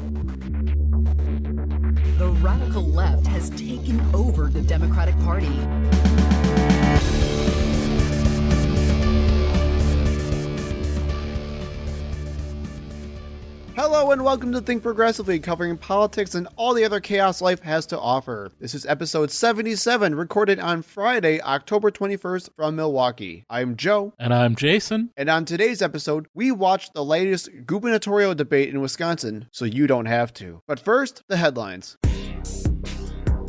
The radical left has taken over the Democratic Party. Hello and welcome to Think Progressively, covering politics and all the other chaos life has to offer. This is episode 77, recorded on Friday, October 21st from Milwaukee. I'm Joe. And I'm Jason. And on today's episode, we watched the latest gubernatorial debate in Wisconsin, so you don't have to. But first, the headlines.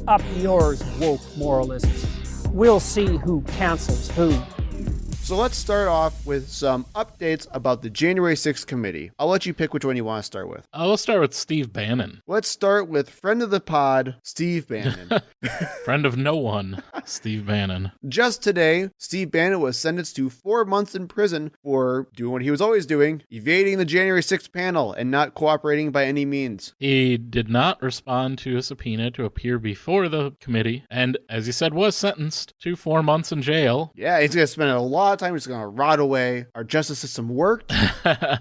Up yours, woke moralists. We'll see who cancels who. So let's start off with some updates about the January 6th committee. I'll let you pick which one you want to start with. We'll start with Steve Bannon. Let's start with friend of the pod, Steve Bannon. Friend of no one, Steve Bannon. Just today, Steve Bannon was sentenced to 4 months in prison for doing what he was always doing, evading the January 6th panel and not cooperating by any means. He did not respond to a subpoena to appear before the committee, and as he said, was sentenced to 4 months in jail. Yeah, he's going to spend a lot of time. He's going to rot away. Our justice system worked.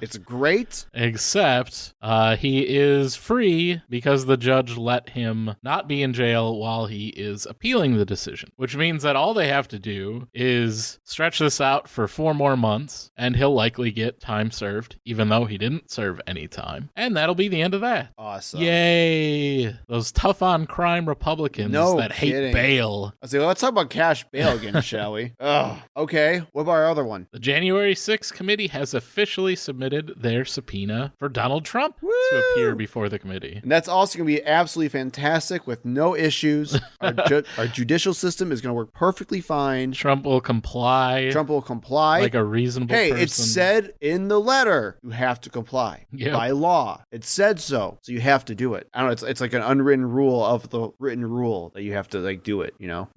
It's great. Except he is free because the judge let him not be in jail while he is appealing the decision, which means that all they have to do is stretch this out for 4 more months, and he'll likely get time served, even though he didn't serve any time. And that'll be the end of that. Awesome. Yay. Those tough on crime Republicans that hate bail. I say, let's talk about cash bail again, shall we? Oh, okay. What about our other one? The January 6th committee has officially submitted their subpoena for Donald Trump to appear before the committee. And that's also going to be absolutely fantastic with no issues. Our judicial system is going to work perfectly fine. Trump will comply. Like a reasonable person. Hey, it said in the letter, you have to comply by law. It said so you have to do it. I don't know, it's like an unwritten rule of the written rule that you have to do it, you know?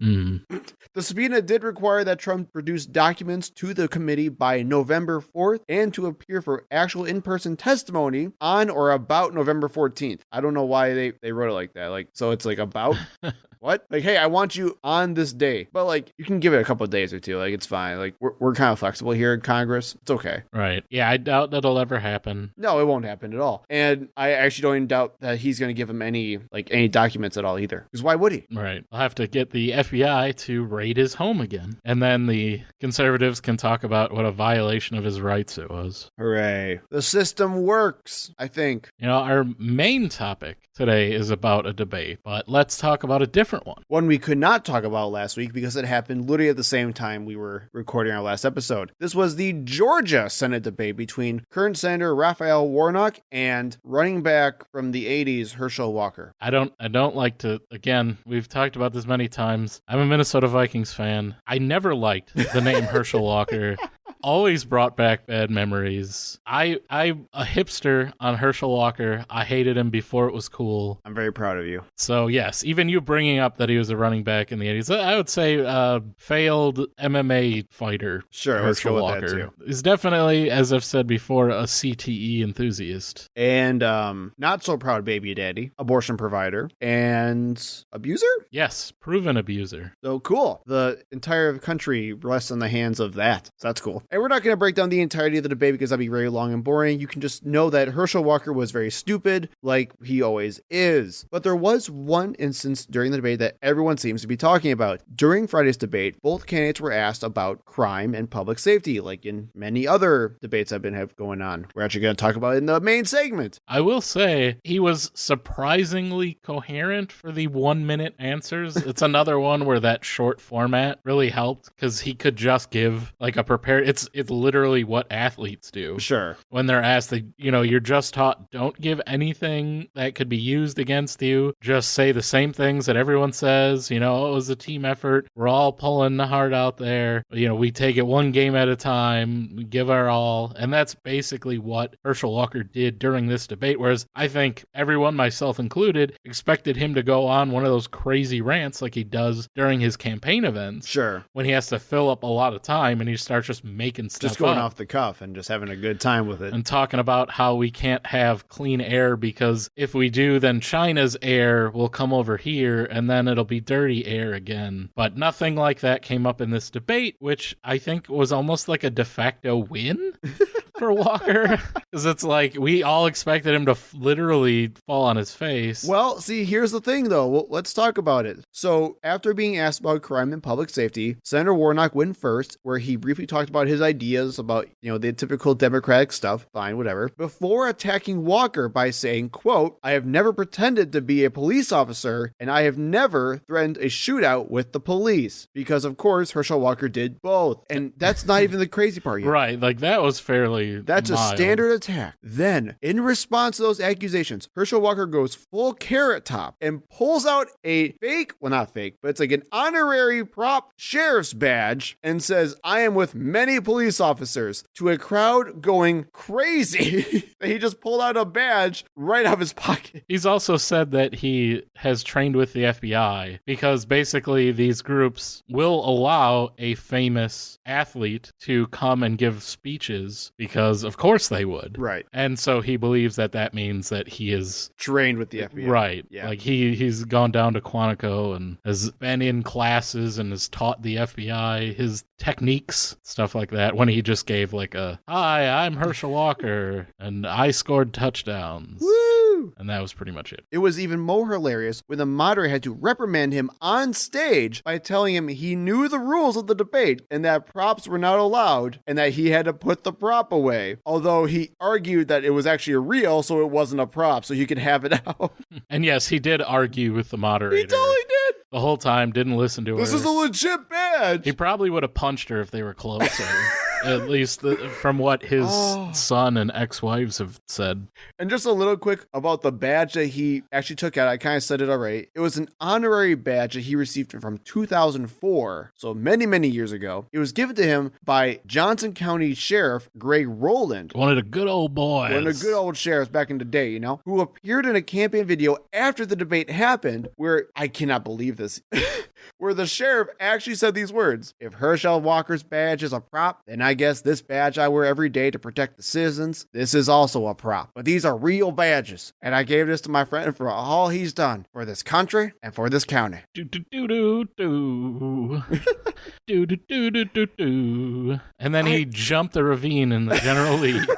The subpoena did require that Trump produce documents to the committee by November 4th and to appear for actual in-person testimony on or about November 14th. I don't know why they wrote it like that. So it's about... What? Hey, I want you on this day. But you can give it a couple of days or two. It's fine. We're kind of flexible here in Congress. It's okay. Right. Yeah, I doubt that'll ever happen. No, it won't happen at all. And I actually don't even doubt that he's going to give him any documents at all either. Because why would he? Right. I'll have to get the FBI to raid his home again. And then the conservatives can talk about what a violation of his rights it was. Hooray. The system works, I think. Our main topic today is about a debate, but let's talk about a different one. One we could not talk about last week because it happened literally at the same time we were recording our last episode. This was the Georgia Senate debate between current Senator Raphael Warnock and running back from the 80s, Herschel Walker. I don't like to, again, we've talked about this many times. I'm a Minnesota Vikings fan. I never liked the name Herschel Walker. Always brought back bad memories. I'm a hipster on Herschel Walker. I hated him before it was cool. I'm very proud of you. So yes, even you bringing up that he was a running back in the 80s, I would say failed MMA fighter. Sure, Herschel Walker is definitely, as I've said before, a CTE enthusiast. And not so proud baby daddy, abortion provider, and abuser? Yes, proven abuser. So cool. The entire country rests in the hands of that. So that's cool. And we're not going to break down the entirety of the debate because that'd be very long and boring. You can just know that Herschel Walker was very stupid, like he always is. But there was one instance during the debate that everyone seems to be talking about. During Friday's debate, both candidates were asked about crime and public safety, like in many other debates I've been going on. We're actually going to talk about it in the main segment. I will say he was surprisingly coherent for the 1 minute answers. It's another one where that short format really helped because he could just give a prepared... It's literally what athletes do. Sure. When they're asked, you're just taught, don't give anything that could be used against you. Just say the same things that everyone says. It was a team effort. We're all pulling the heart out there. We take it one game at a time. We give our all. And that's basically what Herschel Walker did during this debate. Whereas I think everyone, myself included, expected him to go on one of those crazy rants like he does during his campaign events. Sure. When he has to fill up a lot of time and he starts just making stuff just going up. Off the cuff and just having a good time with it. And talking about how we can't have clean air because if we do, then China's air will come over here and then it'll be dirty air again. But nothing like that came up in this debate, which I think was almost like a de facto win for Walker, because it's like we all expected him to literally fall on his face. Well, see, here's the thing, though. Well, let's talk about it. So, after being asked about crime and public safety, Senator Warnock went first, where he briefly talked about his ideas about, the typical Democratic stuff. Fine, whatever. Before attacking Walker by saying, quote, "I have never pretended to be a police officer, and I have never threatened a shootout with the police." Because, of course, Herschel Walker did both. And that's not even the crazy part yet. Right, like that was fairly That's mild. A standard attack. Then, in response to those accusations, Herschel Walker goes full carrot top and pulls out a fake, well, not fake, but it's like an honorary prop sheriff's badge and says, "I am with many police officers," to a crowd going crazy. He just pulled out a badge right out of his pocket. He's also said that he has trained with the FBI because basically these groups will allow a famous athlete to come and give speeches because of course they would. Right. And so he believes that that means that he is trained with the FBI. Right. Yeah. Like he's gone down to Quantico and has been in classes and has taught the FBI his techniques, stuff like that, when he just gave like a, "Hi, I'm Herschel Walker and I scored touchdowns." Woo! And that was pretty much it. It was even more hilarious when the moderator had to reprimand him on stage by telling him he knew the rules of the debate and that props were not allowed and that he had to put the prop away. Although he argued that it was actually a real, so it wasn't a prop, so he could have it out. And yes, he did argue with the moderator. He totally did. The whole time, didn't listen to her. This is a legit badge. He probably would have punched her if they were closer. At least from what his son and ex-wives have said. And just a little quick about the badge that he actually took out. I kind of said it already. It was an honorary badge that he received from 2004. So many, many years ago. It was given to him by Johnson County Sheriff Greg Rowland. One of the good old boys. One of the good old sheriffs back in the day, who appeared in a campaign video after the debate happened where, I cannot believe this, where the sheriff actually said these words: "If Herschel Walker's badge is a prop, then I guess this badge I wear every day to protect the citizens, this is also a prop. But these are real badges, and I gave this to my friend for all he's done for this country and for this county." Do do do do do. Do do do do do do. And then he jumped the ravine in the General League.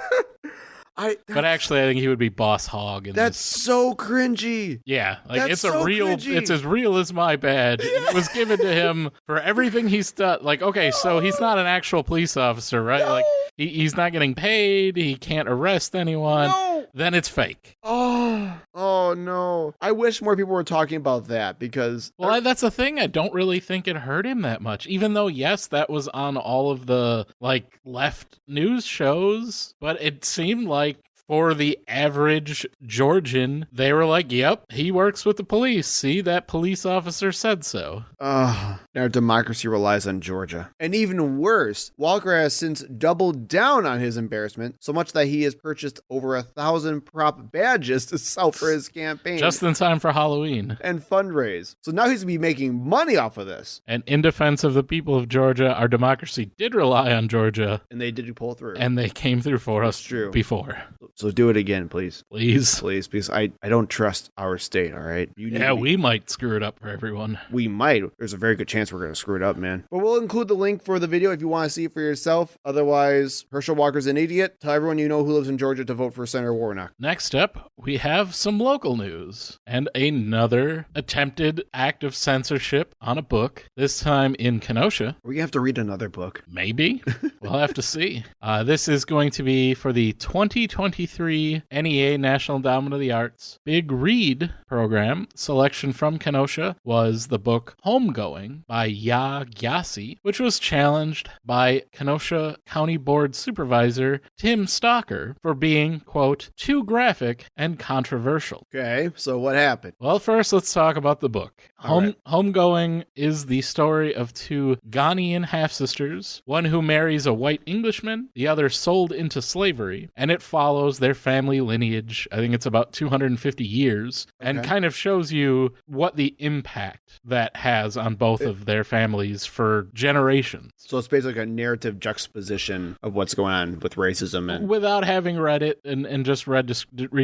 But actually, I think he would be Boss Hog. That's so cringy. Yeah, like That's it's so a real. cringy. It's as real as my badge. Yeah. It was given to him for everything he's done. Like, okay, so he's not an actual police officer, right? No. Like, he's not getting paid. He can't arrest anyone. No. Then it's fake. Oh no. I wish more people were talking about that because... Well, that's the thing. I don't really think it hurt him that much. Even though, yes, that was on all of the, like, left news shows. But it seemed like for the average Georgian, they were like, yep, he works with the police. See, that police officer said so. Our democracy relies on Georgia. And even worse, Walker has since doubled down on his embarrassment, so much that he has purchased over 1,000 prop badges to sell for his campaign. Just in time for Halloween. And fundraise. So now he's going to be making money off of this. And in defense of the people of Georgia, our democracy did rely on Georgia. And they did pull through. And they came through for us before. So do it again, please. Please. Please, please. I don't trust our state, all right? We might screw it up for everyone. We might. There's a very good chance we're going to screw it up, man. But we'll include the link for the video if you want to see it for yourself. Otherwise, Herschel Walker's an idiot. Tell everyone you know who lives in Georgia to vote for Senator Warnock. Next up, we have some local news and another attempted act of censorship on a book, this time in Kenosha. We're going to have to read another book. Maybe. We'll have to see. This is going to be for the 2023 NEA National Endowment of the Arts Big Read program. Selection from Kenosha was the book Homegoing by Ya Gyasi, which was challenged by Kenosha County Board Supervisor Tim Stalker for being, quote, too graphic and controversial. Okay, so what happened? Well, first, let's talk about the book. Homegoing is the story of two Ghanaian half-sisters, one who marries a white Englishman, the other sold into slavery, and it follows shows their family lineage. I think it's about 250 years, and kind of shows you what the impact that has on both of their families for generations. So it's basically a narrative juxtaposition of what's going on with racism. And without having read it and just read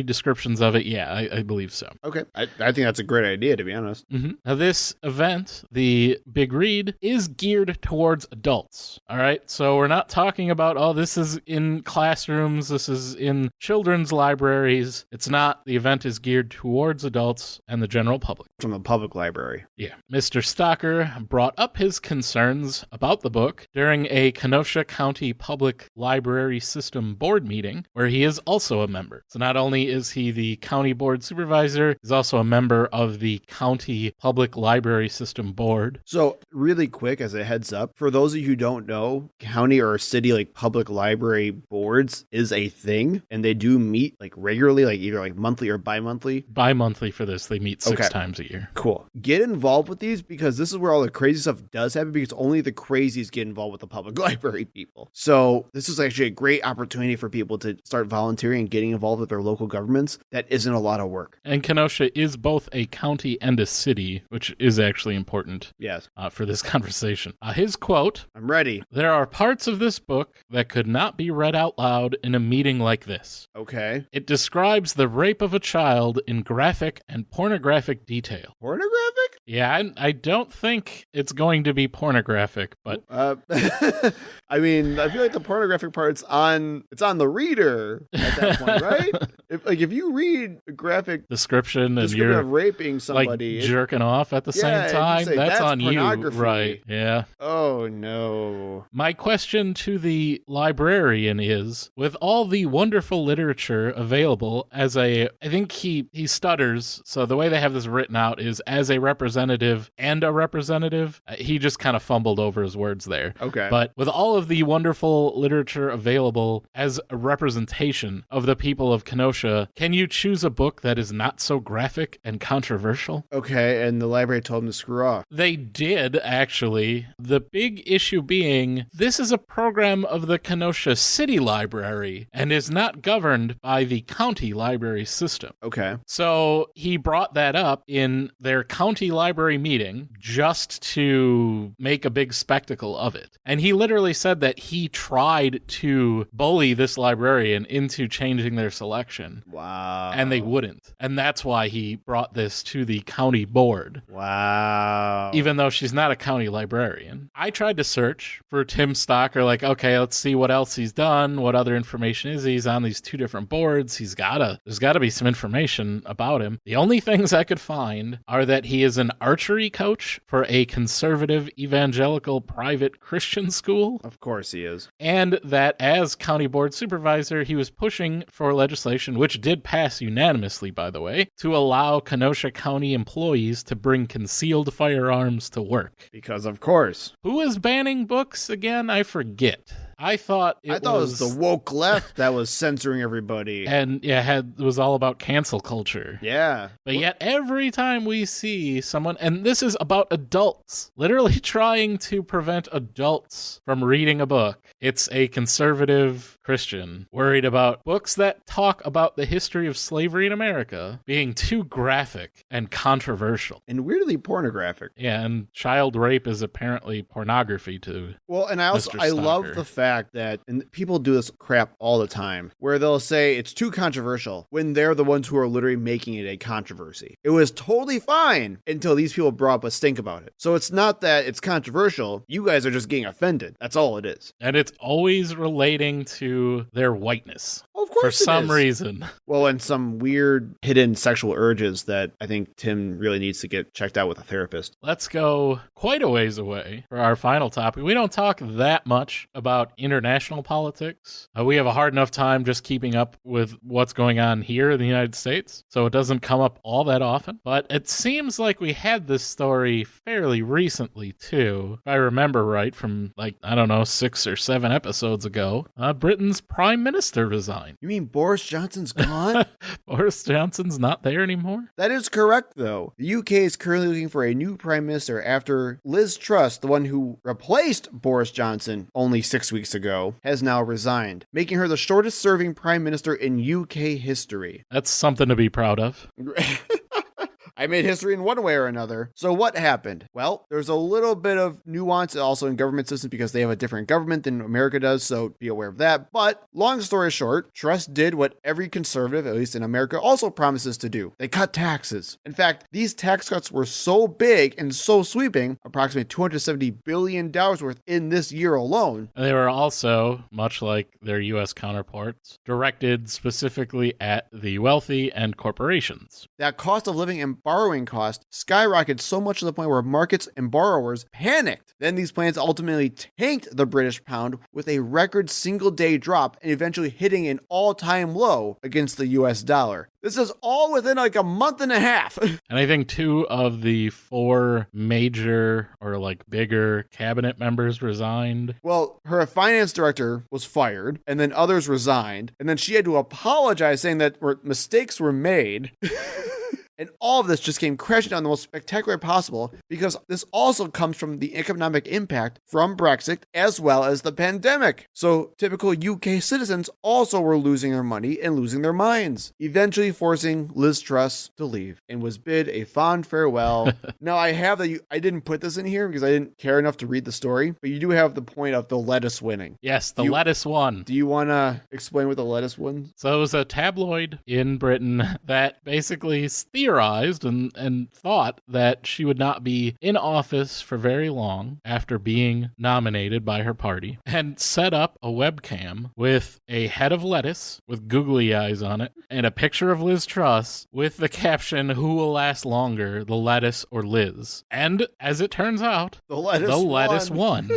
descriptions of it, yeah, I believe so. Okay. I think that's a great idea, to be honest. Mm-hmm. Now, this event, the Big Read, is geared towards adults. All right. So we're not talking about, oh, this is in classrooms, this is in children's libraries. It's not. The event is geared towards adults and the general public. From the public library. Yeah. Mr. Stocker brought up his concerns about the book during a Kenosha County Public Library System Board meeting, where he is also a member. So not only is he the county board supervisor, he's also a member of the County Public Library System Board. So really quick, as a heads up, for those of you who don't know, county or city like public library boards is a thing, and they do meet like regularly, like either like monthly or bi-monthly. Bi-monthly for this. They meet 6 times a year. Cool. Get involved with these, because this is where all the crazy stuff does happen, because only the crazies get involved with the public library people. So this is actually a great opportunity for people to start volunteering and getting involved with their local governments. That isn't a lot of work. And Kenosha is both a county and a city, which is actually important. Yes. For this conversation. His quote, I'm ready. "There are parts of this book that could not be read out loud in a meeting like this. Okay. It describes the rape of a child in graphic and pornographic detail." Pornographic? Yeah, I don't think it's going to be pornographic, but I mean, I feel like the pornographic part's on the reader at that point, right? If you read a graphic description and you're of raping somebody, like jerking off at the same time, that's on you, right? Yeah. Oh no. My question to the librarian is, with all the wonderful literature available I think he stutters, so the way they have this written out is as a representative and a representative. He just kind of fumbled over his words there. Okay. But with all of the wonderful literature available as a representation of the people of Kenosha, can you choose a book that is not so graphic and controversial? Okay, and the library told him to screw off. They did, actually. The big issue being, this is a program of the Kenosha City Library and is not governed by the county library system. Okay. So he brought that up in their county library meeting just to make a big spectacle of it. And he literally said that he tried to bully this librarian into changing their selection. Wow. And they wouldn't. And that's why he brought this to the county board. Wow. Even though she's not a county librarian. I tried to search for Tim Stocker, like, okay, let's see what else he's done. What other information is he? He's on these 2 different boards. There's gotta be some information about him. The only things I could find are that he is an archery coach for a conservative evangelical private Christian school. Of course he is. And that as county board supervisor, he was pushing for legislation, which did pass unanimously, by the way, to allow Kenosha County employees to bring concealed firearms to work. Because of course. Who is banning books again? I forget. I thought it was the woke left that was censoring everybody. And yeah, it was all about cancel culture. Yeah. But yet every time we see someone, and this is about adults, literally trying to prevent adults from reading a book, it's a conservative Christian worried about books that talk about the history of slavery in America being too graphic and controversial. And weirdly pornographic. Yeah, and child rape is apparently pornography to Well, and I love the fact that, and people do this crap all the time, where they'll say it's too controversial when they're the ones who are literally making it a controversy. It was totally fine until these people brought up a stink about it. So it's not that it's controversial. You guys are just getting offended. That's all it is. And it's always relating to their whiteness. Of course, for some reason. Well, and some weird hidden sexual urges that I think Tim really needs to get checked out with a therapist. Let's go quite a ways away for our final topic. We don't talk that much about international politics. We have a hard enough time just keeping up with what's going on here in the United States, so it doesn't come up all that often. But it seems like we had this story fairly recently, too. If I remember right, from 6 or 7 episodes ago, Britain's prime minister resigned. You mean Boris Johnson's gone? Boris Johnson's not there anymore? That is correct, though. The UK is currently looking for a new prime minister after Liz Truss, the one who replaced Boris Johnson only 6 weeks ago, has now resigned, making her the shortest serving prime minister in UK history. That's something to be proud of. I made history in one way or another. So what happened? Well, there's a little bit of nuance also in government systems because they have a different government than America does, so be aware of that. But long story short, Truss did what every conservative, at least in America, also promises to do. They cut taxes. In fact, these tax cuts were so big and so sweeping, approximately $270 billion worth in this year alone. They were also, much like their U.S. counterparts, directed specifically at the wealthy and corporations. That cost of living and borrowing cost skyrocketed so much to the point where markets and borrowers panicked. Then these plans ultimately tanked the British pound with a record single-day drop and eventually hitting an all-time low against the US dollar. This is all within like a month and a half. And I think 2 of the 4 major or like bigger cabinet members resigned. Well, her finance director was fired, and then others resigned, and then she had to apologize saying that mistakes were made. And all of this just came crashing down the most spectacular possible because this also comes from the economic impact from Brexit as well as the pandemic. So typical UK citizens also were losing their money and losing their minds, eventually forcing Liz Truss to leave and was bid a fond farewell. Now I didn't put this in here because I didn't care enough to read the story, but you do have the point of the lettuce winning. Yes, the lettuce won. Do you want to explain what the lettuce won? So it was a tabloid in Britain that basically theorized and thought that she would not be in office for very long after being nominated by her party, and set up a webcam with a head of lettuce with googly eyes on it and a picture of Liz Truss with the caption, "Who will last longer, the lettuce or Liz?" And as it turns out, the lettuce won.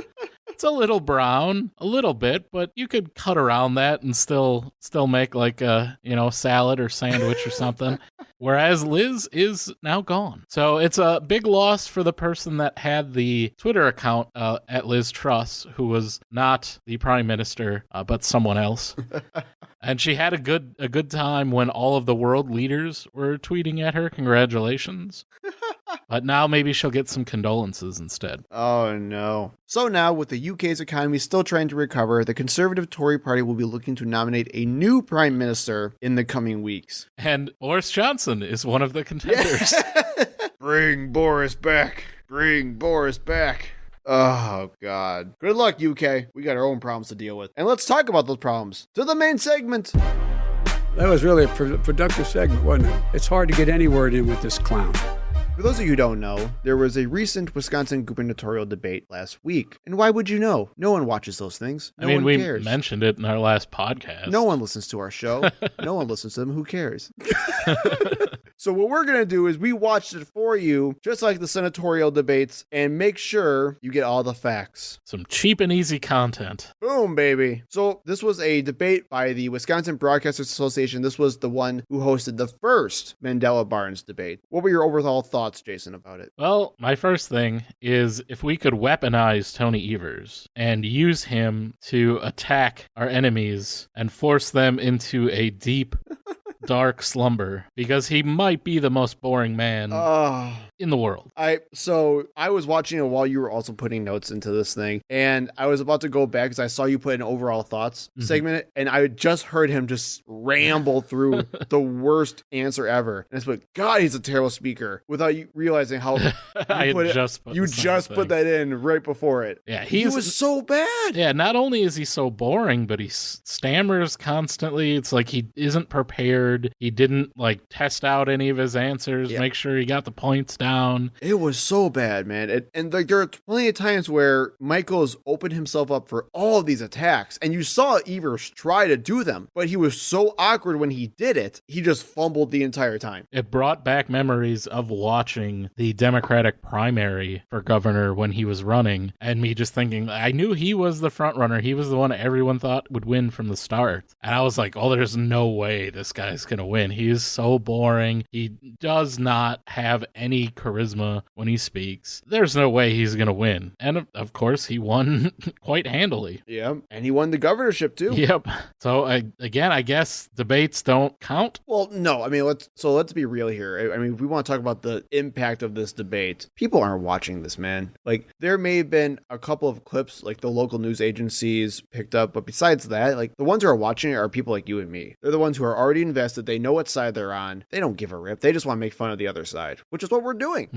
It's a little brown, a little bit, but you could cut around that and still make like a, salad or sandwich or something. Whereas Liz is now gone. So it's a big loss for the person that had the Twitter account at Liz Truss, who was not the prime minister, but someone else. And she had a good time when all of the world leaders were tweeting at her, congratulations. But now maybe she'll get some condolences instead. Oh, no. So now, with the UK's economy still trying to recover, the Conservative Tory party will be looking to nominate a new prime minister in the coming weeks. And Boris Johnson is one of the contenders. Bring Boris back. Bring Boris back. Oh, God. Good luck, UK. We got our own problems to deal with. And let's talk about those problems. To the main segment. That was really a productive segment, wasn't it? It's hard to get any word in with this clown. For those of you who don't know, there was a recent Wisconsin gubernatorial debate last week. And why would you know? No one watches those things. No one cares. We mentioned it in our last podcast. No one listens to our show. No one listens to them. Who cares? So what we're going to do is we watched it for you, just like the senatorial debates, and make sure you get all the facts. Some cheap and easy content. Boom, baby. So this was a debate by the Wisconsin Broadcasters Association. This was the one who hosted the first Mandela Barnes debate. What were your overall thoughts, Jason, about it? Well, my first thing is if we could weaponize Tony Evers and use him to attack our enemies and force them into a deep, dark slumber, because he might be the most boring man in the world. So I was watching it while you were also putting notes into this thing, and I was about to go back because I saw you put an overall thoughts segment, and I just heard him just ramble through the worst answer ever. And it's like, God, he's a terrible speaker, without you realizing how you just put that in right before it. Yeah, he was so bad. Yeah, not only is he so boring, but he stammers constantly. It's like he isn't prepared. He didn't test out any of his answers, make sure he got the points down. It was so bad, man. And there are plenty of times where Michels opened himself up for all of these attacks, and you saw Evers try to do them, but he was so awkward when he did it, he just fumbled the entire time. It brought back memories of watching the Democratic primary for governor when he was running, and me just thinking, I knew he was the front runner. He was the one everyone thought would win from the start. And I was like, oh, there's no way this guy's he's going to win. He is so boring. He does not have any charisma when he speaks. There's no way he's going to win. And of course, he won quite handily. Yeah, and he won the governorship too. Yep. So I guess debates don't count. Well, no. I mean, let's be real here. I mean, if we want to talk about the impact of this debate, people aren't watching this, man. Like, there may have been a couple of clips like the local news agencies picked up, but besides that, like, the ones who are watching it are people like you and me. They're the ones who are already invested. They know what side they're on. They don't give a rip. They just want to make fun of the other side, which is what we're doing.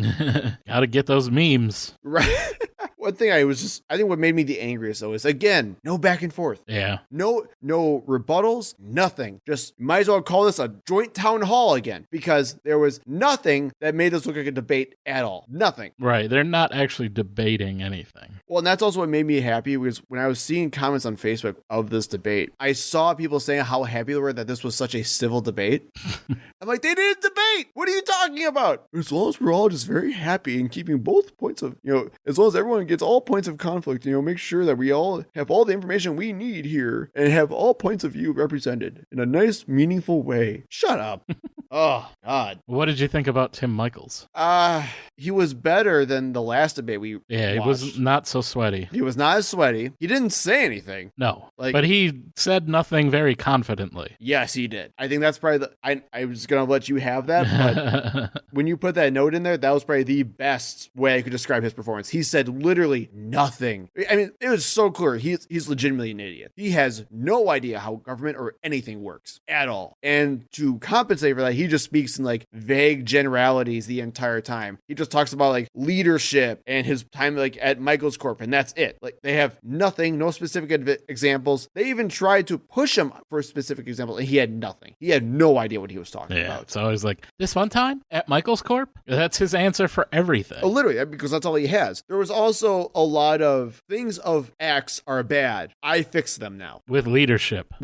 Gotta get those memes. Right. One thing I think what made me the angriest though is, again, no back and forth. Yeah. No rebuttals, nothing. Just might as well call this a joint town hall again, because there was nothing that made this look like a debate at all. Nothing. Right. They're not actually debating anything. Well, and that's also what made me happy, was when I was seeing comments on Facebook of this debate, I saw people saying how happy they were that this was such a civil debate. I'm like, they didn't debate. What are you talking about? As long as we're all just very happy and keeping both points of, as long as everyone gets all points of conflict, make sure that we all have all the information we need here and have all points of view represented in a nice, meaningful way. Shut up. Oh, God. What did you think about Tim Michels? He was better than the last debate we watched. He was not so sweaty. He was not as sweaty. He didn't say anything. No, but he said nothing very confidently. Yes, he did. I think that's probably I was going to let you have that, but when you put that note in there, that was probably the best way I could describe his performance. He said literally nothing. I mean, it was so clear. He's legitimately an idiot. He has no idea how government or anything works at all. And to compensate for that, he just speaks in like vague generalities the entire time. He just talks about like leadership and his time like at Michels Corp, and that's it. Like, they have nothing, no specific examples. They even tried to push him for a specific example, and he had nothing. He had no idea what he was talking about. So I was like, this one time at Michels Corp? That's his answer for everything. Oh, literally, because that's all he has. There was also a lot of things of X are bad. I fix them now. With leadership.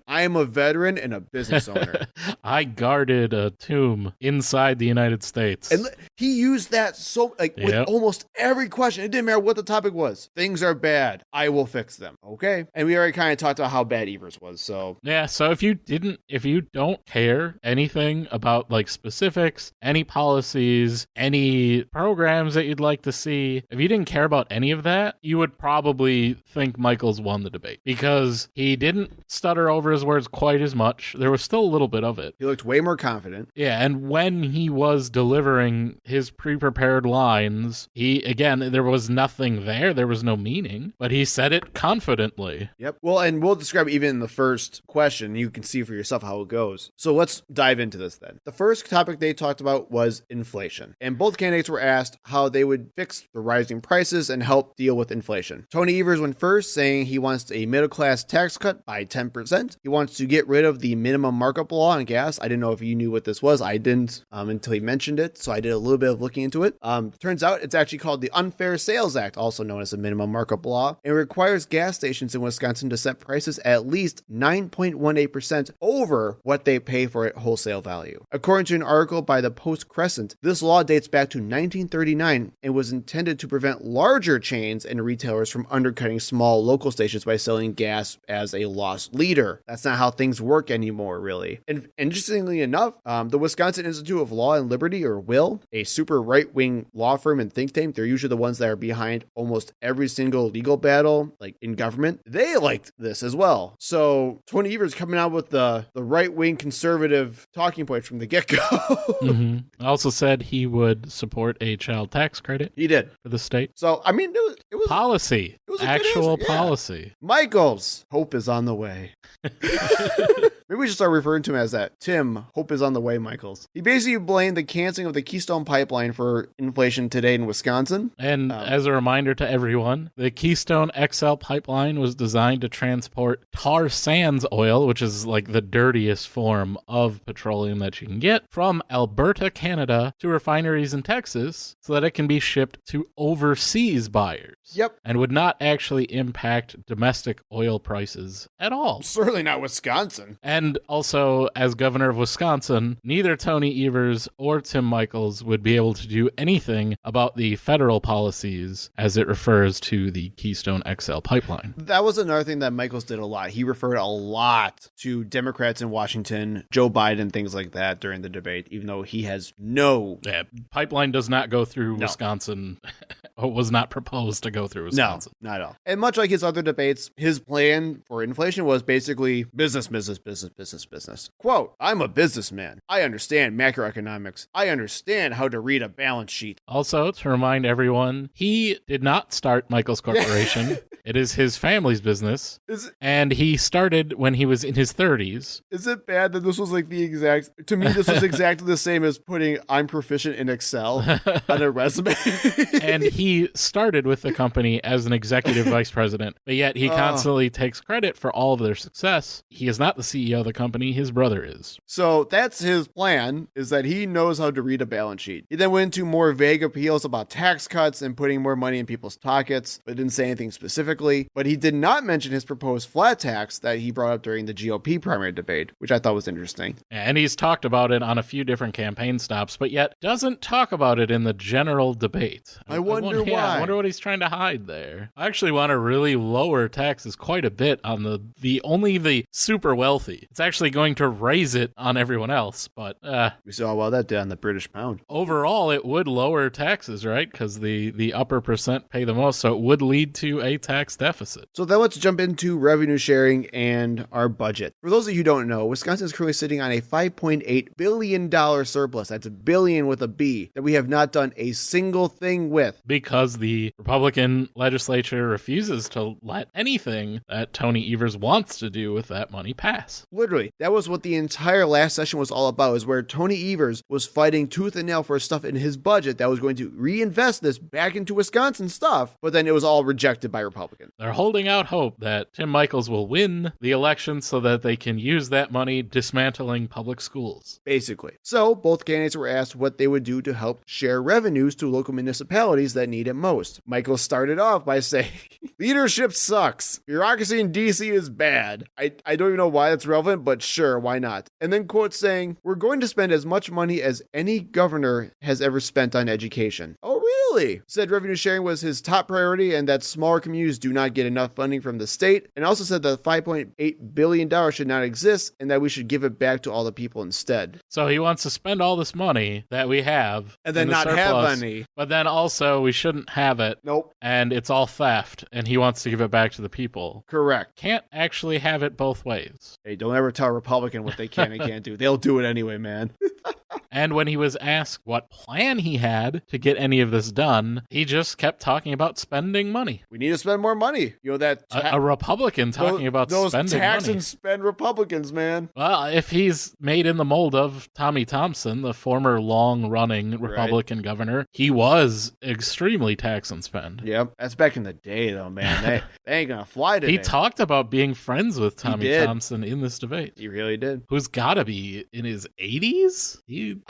I am a veteran and a business owner. I guarded a tomb inside the United States. And he used that with almost every question. It didn't matter what the topic was. Things are bad. I will fix them. Okay. And we already kind of talked about how bad Evers was. So yeah. So if you don't care anything about like specifics, any policies, any programs that you'd like to see, if you didn't care about any of that, you would probably think Michels won the debate, because he didn't stutter over his words quite as much. There was still a little bit of it. He looked way more confident. Yeah. And when he was delivering his pre-prepared lines, there was nothing there. There was no meaning, but he said it confidently. Yep. Well, and we'll describe even in the first question. You can see for yourself how it goes. So let's dive into this then. The first topic they talked about was inflation, and both candidates were asked how they would fix the rising prices and help deal with inflation. Tony Evers went first, saying he wants a middle-class tax cut by 10%. He wants to get rid of the minimum markup law on gas. I didn't know if you knew what this was. I didn't until he mentioned it, so I did a little bit of looking into it. Turns out it's actually called the Unfair Sales Act, also known as the minimum markup law. It requires gas stations in Wisconsin to set prices at least 9.18% over what they pay for at wholesale value. According to an article by the Post-Crescent, this law dates back to 1939 and was intended to prevent larger chains and retailers from undercutting small local stations by selling gas as a loss leader. That's not how things work anymore, really. And interestingly enough, the Wisconsin Institute of Law and Liberty, or WIL, a super right-wing law firm and think tank, they're usually the ones that are behind almost every single legal battle, like in government. They liked this as well. So Tony Evers coming out with the right-wing conservative talking point from the get-go. Mm-hmm. Also said he would support a child tax credit. He did. For the state. So, I mean, it was policy. It was actual policy. Michels, hope is on the way. Maybe we should start referring to him as that. Tim, hope is on the way, Michels. He basically blamed the canceling of the Keystone Pipeline for inflation today in Wisconsin. And as a reminder to everyone, the Keystone XL pipeline was designed to transport tar sands oil, which is like the dirtiest form of petroleum that you can get, from Alberta, Canada to refineries in Texas so that it can be shipped to overseas buyers. Yep. And would not actually impact domestic oil prices at all. Certainly not Wisconsin. And And also, as governor of Wisconsin, neither Tony Evers or Tim Michels would be able to do anything about the federal policies as it refers to the Keystone XL pipeline. That was another thing that Michels did a lot. He referred a lot to Democrats in Washington, Joe Biden, things like that during the debate, even though he has no... Yeah, pipeline does not go through Wisconsin. Or was not proposed to go through Wisconsin. No, not at all. And much like his other debates, his plan for inflation was basically business. Quote, I'm a businessman. I understand macroeconomics. I understand how to read a balance sheet. Also, to remind everyone, he did not start Michels Corporation. It is his family's business. And he started when he was in his 30s. Is it bad that this was like the exact... To me, this was exactly the same as putting I'm proficient in Excel on a resume. And he started with the company as an executive vice president, but yet he constantly takes credit for all of their success. He is not the CEO of the company. His brother is. So that's his plan, is that he knows how to read a balance sheet. He then went into more vague appeals about tax cuts and putting more money in people's pockets, but didn't say anything specifically. But he did not mention his proposed flat tax that he brought up during the GOP primary debate, which I thought was interesting. And he's talked about it on a few different campaign stops, but yet doesn't talk about it in the general debate. I wonder why. I wonder what he's trying to hide there. I actually want to really lower taxes quite a bit on only the super wealthy. It's actually going to raise it on everyone else, but we saw how well that did on the British pound. Overall, it would lower taxes, right? Because the upper percent pay the most, so it would lead to a tax deficit. So then let's jump into revenue sharing and our budget. For those of you who don't know, Wisconsin is currently sitting on a $5.8 billion surplus. That's a billion with a B that we have not done a single thing with. Because the Republican legislature refuses to let anything that Tony Evers wants to do with that money pass. Literally, that was what the entire last session was all about, is where Tony Evers was fighting tooth and nail for stuff in his budget that was going to reinvest this back into Wisconsin stuff, but then it was all rejected by Republicans. They're holding out hope that Tim Michels will win the election so that they can use that money dismantling public schools. Basically. So both candidates were asked what they would do to help share revenues to local municipalities that need it most. Michels started off by saying, leadership sucks. Bureaucracy in DC is bad. I don't even know why that's relevant, but sure, why not? And then quote saying, we're going to spend as much money as any governor has ever spent on education. Oh, really? Said revenue sharing was his top priority and that smaller communities do not get enough funding from the state, and also said that $5.8 billion should not exist and that we should give it back to all the people instead. So he wants to spend all this money that we have and then not have any. But then also we shouldn't have it. Nope. And it's all theft and he wants to give it back to the people. Correct. Can't actually have it both ways. Hey, don't ever tell a Republican what they can and can't do. They'll do it anyway, man. And when he was asked what plan he had to get any of this done, he just kept talking about spending money. We need to spend more money. You know, that a Republican talking about spending money. Those tax and spend Republicans, man. Well, if he's made in the mold of Tommy Thompson, the former long-running Republican governor, he was extremely tax and spend. Yep. That's back in the day, though, man. They ain't gonna fly today. He talked about being friends with Tommy Thompson in this debate. He really did. Who's gotta be in his 80s?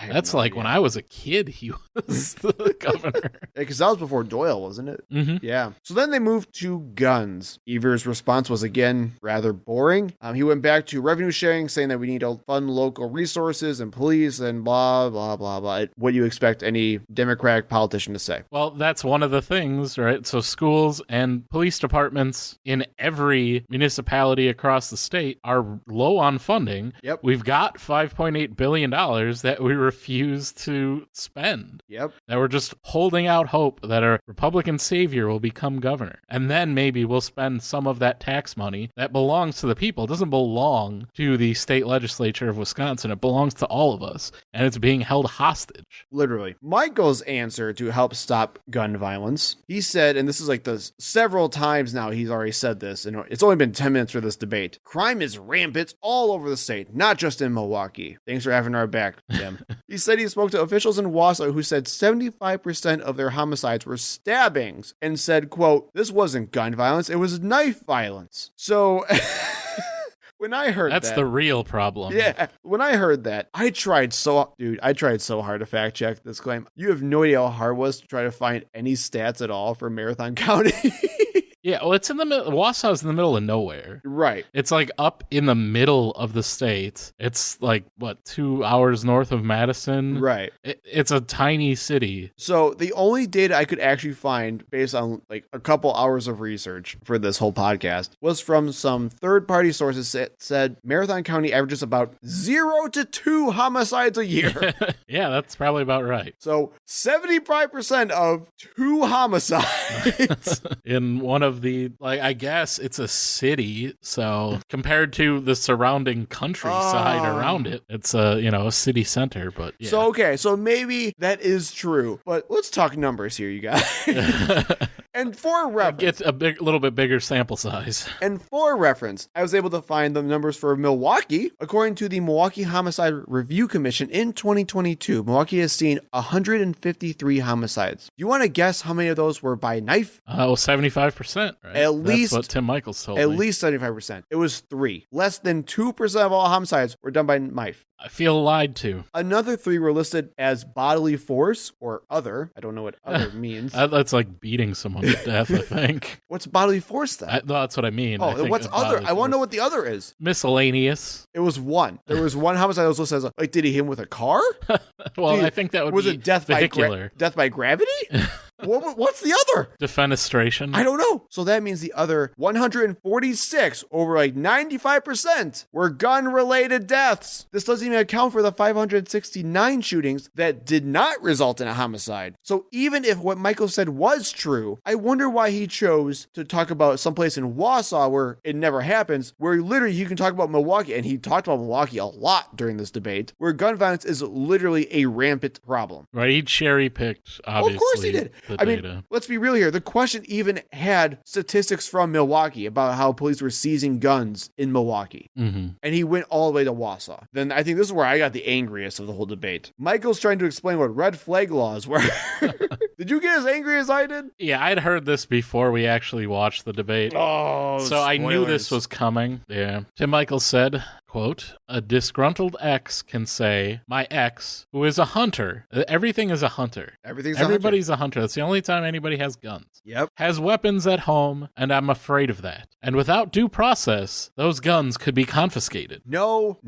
That's like when I was a kid, he was the governor. Because that was before Doyle, wasn't it? Mm-hmm. Yeah. So then they moved to guns. Evers' response was again rather boring. He went back to revenue sharing, saying that we need to fund local resources and police and blah, blah, blah, blah. What do you expect any Democratic politician to say? Well, that's one of the things, right? So schools and police departments in every municipality across the state are low on funding. Yep. We've got $5.8 billion that we refuse to spend. Yep. That we're just holding out hope that a Republican savior will become governor. And then maybe we'll spend some of that tax money that belongs to the people. It doesn't belong to the state legislature of Wisconsin. It belongs to all of us. And it's being held hostage. Literally. Michael's answer to help stop gun violence, he said, and this is like the several times now he's already said this, and it's only been 10 minutes for this debate. Crime is rampant all over the state, not just in Milwaukee. Thanks for having our back, Tim. He said he spoke to officials in Wausau who said 75% of their homicides were stabbings and said, quote, this wasn't gun violence, it was knife violence. So when I heard that's the real problem. Yeah. When I heard that, I tried so hard to fact check this claim. You have no idea how hard it was to try to find any stats at all for Marathon County. Yeah, well, it's in the middle. Wausau's in the middle of nowhere. Right. It's like up in the middle of the state. It's like, 2 hours north of Madison? Right. It's a tiny city. So the only data I could actually find based on like a couple hours of research for this whole podcast was from some third-party sources that said Marathon County averages about 0 to 2 homicides a year. Yeah, that's probably about right. So 75% of 2 homicides. In one of the, I guess it's a city, so compared to the surrounding countryside around it, it's a city center, but yeah. So, okay, so maybe that is true, but let's talk numbers here, you guys. And for reference, get a little bit bigger sample size. And for reference, I was able to find the numbers for Milwaukee. According to the Milwaukee Homicide Review Commission in 2022, Milwaukee has seen 153 homicides. You want to guess how many of those were by knife? 75%, right? At least. That's what Tim Michels told me. At least 75%. It was 3. Less than 2% of all homicides were done by knife. I feel lied to. Another 3 were listed as bodily force or other. I don't know what other means. That's like beating someone to death, I think. What's bodily force then? That's what I mean. Oh, what's other? I want to know what the other is. Miscellaneous. It was 1. There was 1 homicide that was listed as, did he hit him with a car? Well, I think that would be vehicular. Death by gravity? What's the other? Defenestration. I don't know. So that means the other 146, over 95%, were gun-related deaths. This doesn't even account for the 569 shootings that did not result in a homicide. So even if what Michael said was true, I wonder why he chose to talk about someplace in Wausau where it never happens, where literally you can talk about Milwaukee, and he talked about Milwaukee a lot during this debate, where gun violence is literally a rampant problem. Right, he cherry-picked, obviously. Of course he did. I mean, let's be real here. The question even had statistics from Milwaukee about how police were seizing guns in Milwaukee. Mm-hmm. And he went all the way to Wausau. Then I think this is where I got the angriest of the whole debate. Michael's trying to explain what red flag laws were. Did you get as angry as I did? Yeah, I'd heard this before we actually watched the debate. Oh, so spoilers. I knew this was coming. Yeah. Tim Michels said, quote, "A disgruntled ex can say, my ex, who is a hunter," everything is a hunter. Everybody's a hunter. That's the only time anybody has guns. Yep. "Has weapons at home, and I'm afraid of that. And without due process, those guns could be confiscated." No.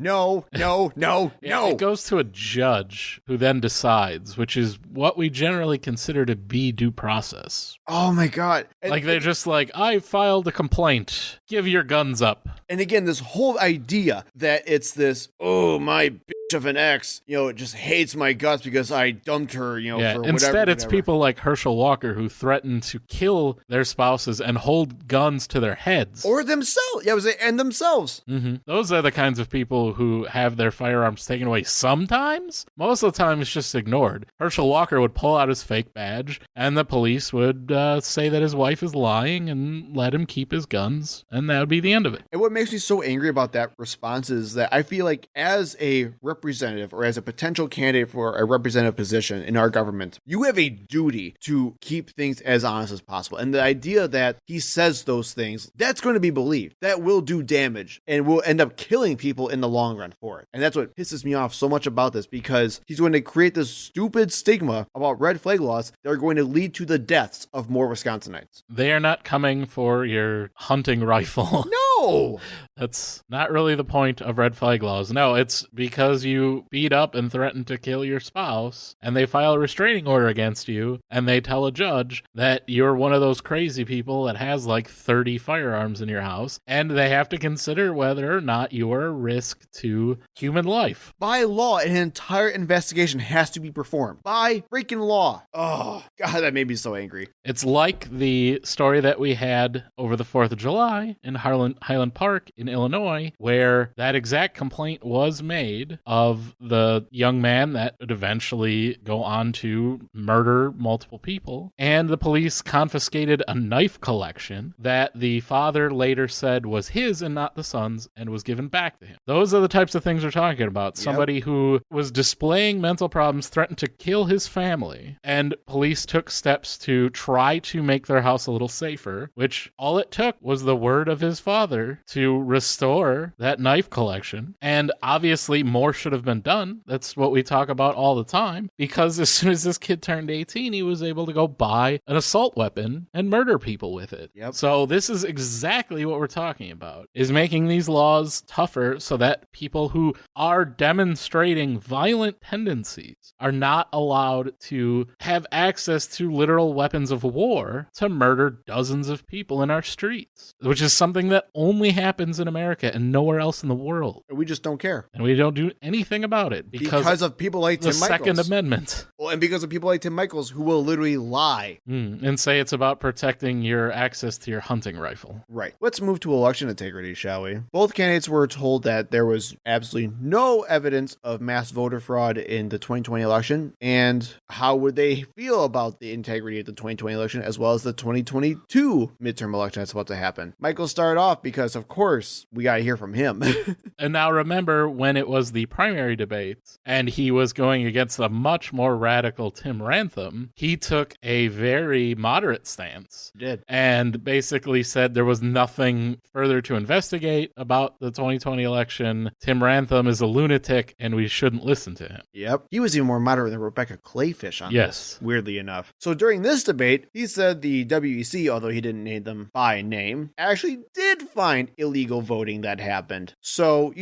It goes to a judge who then decides, which is what we generally consider to be due process. Oh my God. They're just I filed a complaint. Give your guns up. And again, this whole idea that it's this, my bitch of an ex, just hates my guts because I dumped her, for whatever. Instead, it's people like Herschel Walker who threaten to kill their spouses and hold guns to their heads. Or themselves. Yeah, and themselves. Mm-hmm. Those are the kinds of people who have their firearms taken away sometimes. Most of the time, it's just ignored. Herschel Walker would pull out his fake badge, and the police would say that his wife is lying and let him keep his guns, and that would be the end of it. And what makes me so angry about that response is that I feel like as a representative or as a potential candidate for a representative position in our government, you have a duty to keep things as honest as possible. And the idea that he says those things, that's going to be believed. That will do damage and will end up killing people in the long run for it. And that's what pisses me off so much about this, because he's going to create this stupid stigma about red flag laws that are going to lead to the deaths of more Wisconsinites. They are not coming for your hunting rifle. No! That's not really the point of red flag laws. No, it's because you beat up and threaten to kill your spouse, and they file a restraining order against you, and they tell a judge that you're one of those crazy people that has 30 firearms in your house, and they have to consider whether or not you are a risk to human life. By law, an entire investigation has to be performed. By freaking law. Oh, God, that made me so angry. It's like the story that we had over the 4th of July in Highland Park in Illinois, where that exact complaint was made of the young man that would eventually go on to murder multiple people. And the police confiscated a knife collection that the father later said was his and not the son's, and was given back to him. Those are the types of things we're talking about. Yep. Somebody who was displaying mental problems, threatened to kill his family, and police took steps to try to make their house a little safer, which all it took was the word of his father to restore that knife collection. And obviously more should have been done. That's what we talk about all the time, because as soon as this kid turned 18, he was able to go buy an assault weapon and murder people with it. Yep. So this is exactly what we're talking about, is making these laws tougher so that people who are demonstrating violent tendencies are not allowed to have access to literal weapons of war to murder dozens of people in our streets, which is something that only happens in America and nowhere else in the world. We just don't care. And we don't do anything about it because of people like Tim the Michels. Second Amendment. Well, and because of people like Tim Michels who will literally lie. And say it's about protecting your access to your hunting rifle. Right. Let's move to election integrity, shall we? Both candidates were told that there was absolutely no evidence of mass voter fraud in the 2020 election, and how would they feel about the integrity of the 2020 election as well as the 2022 midterm election that's about to happen. Michael started off because, of course, we got to hear from him. And now remember when it was the primary debates and he was going against a much more radical Tim Rantham, he took a very moderate stance. He did. And basically said there was nothing further to investigate about the 2020 election. Tim Rantham is a lunatic and we shouldn't listen to him. Yep. He was even more moderate than Rebecca Clayfish on Yes. this, weirdly enough. So during this debate, he said the WEC, although he didn't name them by name, actually did find illegal voting that happened. So,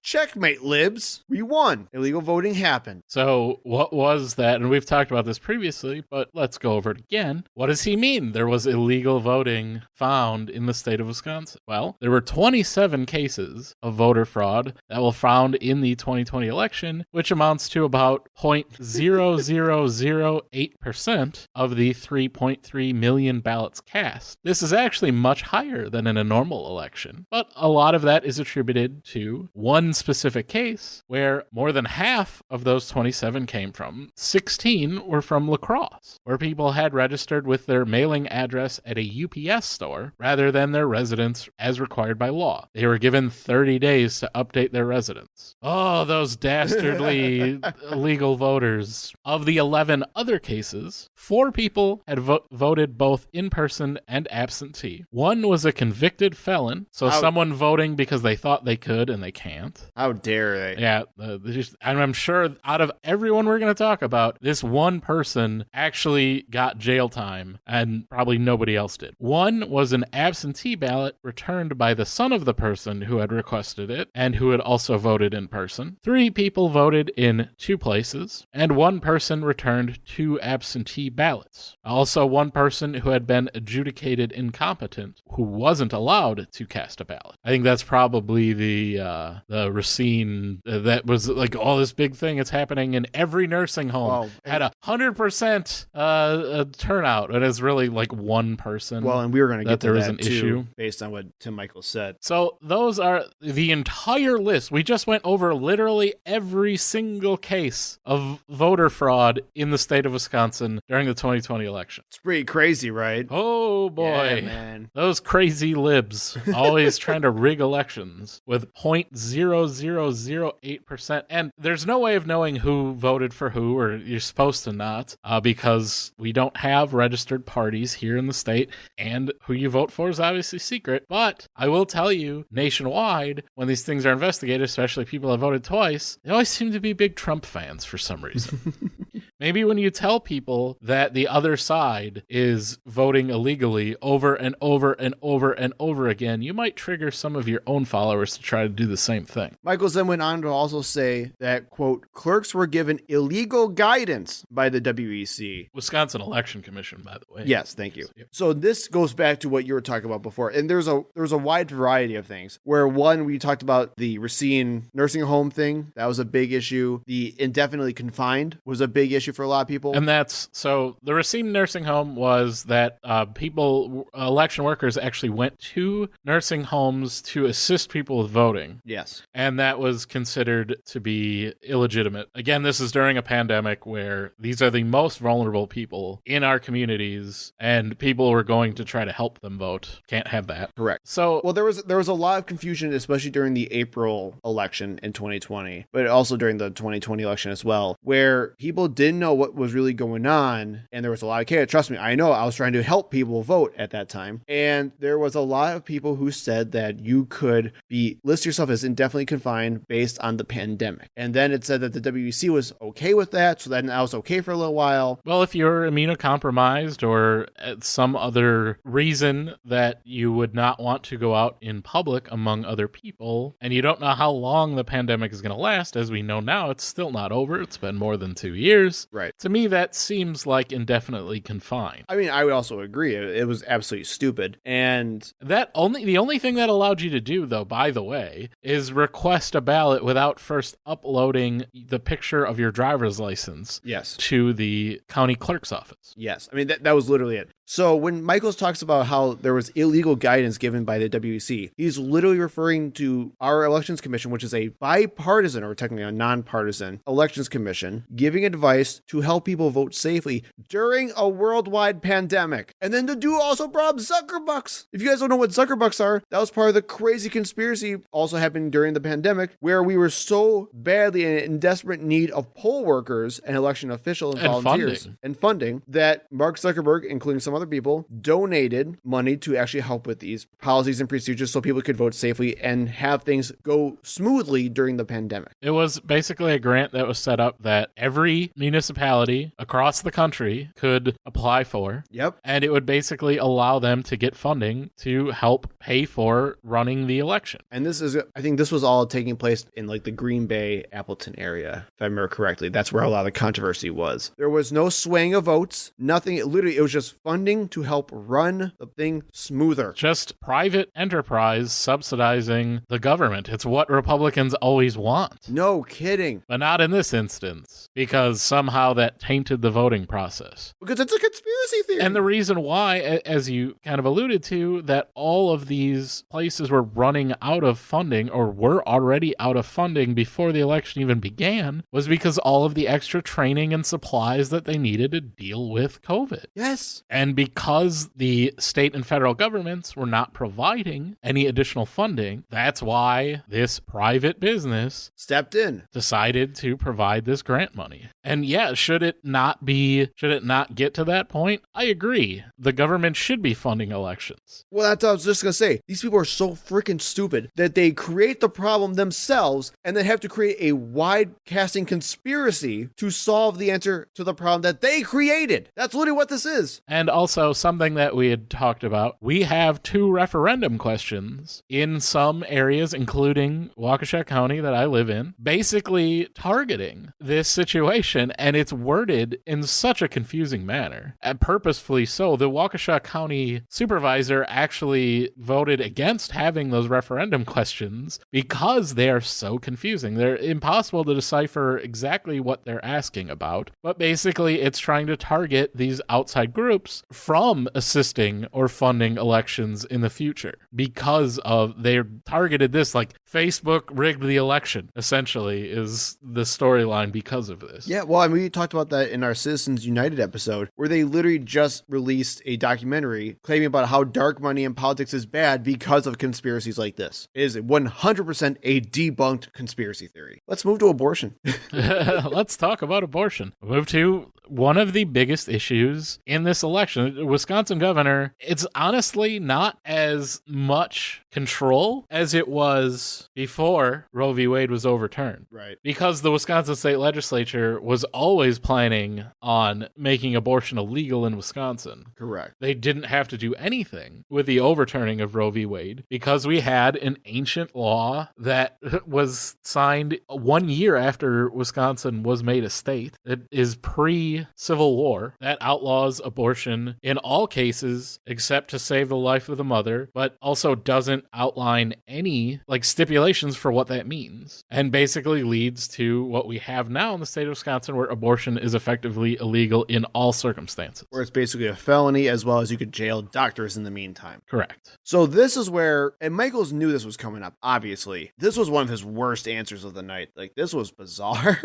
checkmate, libs. We won. Illegal voting happened. So what was that? And we've talked about this previously, but let's go over it again. What does he mean? There was illegal voting found in the state of Wisconsin. Well, there were 27 cases of voter fraud that were found in the 2020 election, which amounts to about 0.0008% of the 3.3 million ballots cast. This is actually much higher than in a normal election, but a lot of that is attributed to one specific case where more than half of those 27 came from. 16 were from La Crosse, where people had registered with their mailing address at a UPS store rather than their residence as required by law. They were given 30 days to update their residence. Oh, those dastardly illegal voters. Of the 11 other cases, 4 people had voted both in person and absentee. One was a convicted felon, so someone voting because they thought they could and they can't. How dare they? Yeah, and I'm sure out of everyone we're going to talk about, this one person actually got jail time, and probably nobody else did. One was an absentee ballot returned by the son of the person who had requested it, and who had also voted in person. 3 people voted in 2 places, and 1 person returned 2 absentee ballots. Also, 1 person who had been adjudicated incompetent, who wasn't allowed to cast a ballot. I think that's probably the Racine that was like all this big thing. It's happening in every nursing home. Had 100% turnout. It is really like 1 person. Well, and we were going to get there to was that an too, issue based on what Tim Michels said. So those are the entire list. We just went over literally every single case of voter fraud in the state of Wisconsin during the 2020 election. It's pretty crazy, right? Oh boy, yeah, man. Those crazy libs always trying to rig elections with 0.0008%. And there's no way of knowing who voted for who, or you're supposed to not, because we don't have registered parties here in the state, and who you vote for is obviously secret. But I will tell you, nationwide, when these things are investigated, especially people that voted twice, they always seem to be big Trump fans for some reason. Maybe when you tell people that the other side is voting illegally over and over and over and over again, you might trigger some of your own followers to try to do the same thing. Michels then went on to also say that, quote, clerks were given illegal guidance by the WEC. Wisconsin Election Commission, by the way. Yes, thank you. So this goes back to what you were talking about before. And there's a wide variety of things where, one, we talked about the Racine nursing home thing. That was a big issue. The indefinitely confined was a big issue for a lot of people. And that's, so the Racine nursing home was that election workers actually went to nursing homes to assist people with voting. Yes. And that was considered to be illegitimate. Again, this is during a pandemic where these are the most vulnerable people in our communities, and people were going to try to help them vote. Can't have that. Correct. So, well, there was a lot of confusion, especially during the April election in 2020, but also during the 2020 election as well, where people didn't didn't know what was really going on, and there was a lot of chaos. Trust me, I know. I was trying to help people vote at that time, and there was a lot of people who said that you could list yourself as indefinitely confined based on the pandemic. And then it said that the WEC was okay with that, so then I was okay for a little while. Well, if you're immunocompromised or some other reason that you would not want to go out in public among other people, and you don't know how long the pandemic is going to last, as we know now, it's still not over. It's been more than 2 years. Right. To me, that seems like indefinitely confined. I mean, I would also agree. It was absolutely stupid. And the only thing that allowed you to do, though, by the way, is request a ballot without first uploading the picture of your driver's license to the county clerk's office. Yes. I mean, that was literally it. So when Michels talks about how there was illegal guidance given by the WEC, he's literally referring to our elections commission, which is a bipartisan or technically a nonpartisan elections commission, giving advice to help people vote safely during a worldwide pandemic. And then the dude also brought up Zuckerbucks. If you guys don't know what Zuckerbucks are, that was part of the crazy conspiracy also happened during the pandemic, where we were so badly in desperate need of poll workers and election officials and volunteers and funding that Mark Zuckerberg, including some other people, donated money to actually help with these policies and procedures so people could vote safely and have things go smoothly during the pandemic. It was basically a grant that was set up that every municipality across the country could apply for. Yep. And it would basically allow them to get funding to help pay for running the election. And I think this was all taking place in like the Green Bay, Appleton area, if I remember correctly. That's where a lot of the controversy was. There was no swaying of votes, nothing. It was just funding to help run the thing smoother. Just private enterprise subsidizing the government. It's what Republicans always want. No kidding. But not in this instance, because somehow that tainted the voting process. Because it's a conspiracy theory. And the reason why, as you kind of alluded to, that all of these places were running out of funding or were already out of funding before the election even began was because all of the extra training and supplies that they needed to deal with COVID. Yes. And because the state and federal governments were not providing any additional funding, that's why this private business stepped in, decided to provide this grant money. And yeah, should it not get to that point? I agree. The government should be funding elections. Well, that's what I was just going to say. These people are so freaking stupid that they create the problem themselves and then have to create a wide-casting conspiracy to solve the answer to the problem that they created. That's literally what this is. And also something that we had talked about, we have 2 referendum questions in some areas, including Waukesha County that I live in, basically targeting this situation, and it's worded in such a confusing manner, and purposefully so. The Waukesha County supervisor actually voted against having those referendum questions because they are so confusing. They're impossible to decipher exactly what they're asking about, but basically it's trying to target these outside groups from assisting or funding elections in the future because of they targeted this like Facebook rigged the election, essentially, is the storyline because of this. Yeah, well, I mean, we talked about that in our Citizens United episode, where they literally just released a documentary claiming about how dark money in politics is bad because of conspiracies like this. It is 100% a debunked conspiracy theory. Let's move to abortion. Let's talk about abortion. Move to one of the biggest issues in this election. The Wisconsin governor, it's honestly not as much control as it was before Roe v. Wade was overturned. Right. Because the Wisconsin state legislature was always planning on making abortion illegal in Wisconsin. Correct. They didn't have to do anything with the overturning of Roe v. Wade because we had an ancient law that was signed 1 year after Wisconsin was made a state. It is pre-Civil War that outlaws abortion in all cases except to save the life of the mother, but also doesn't outline any stipulations for what that means, and basically leads to what we have now in the state of Wisconsin, where abortion is effectively illegal in all circumstances. Where it's basically a felony, as well as you could jail doctors in the meantime. Correct. So this is where, and Michels knew this was coming up, obviously. This was one of his worst answers of the night. This was bizarre.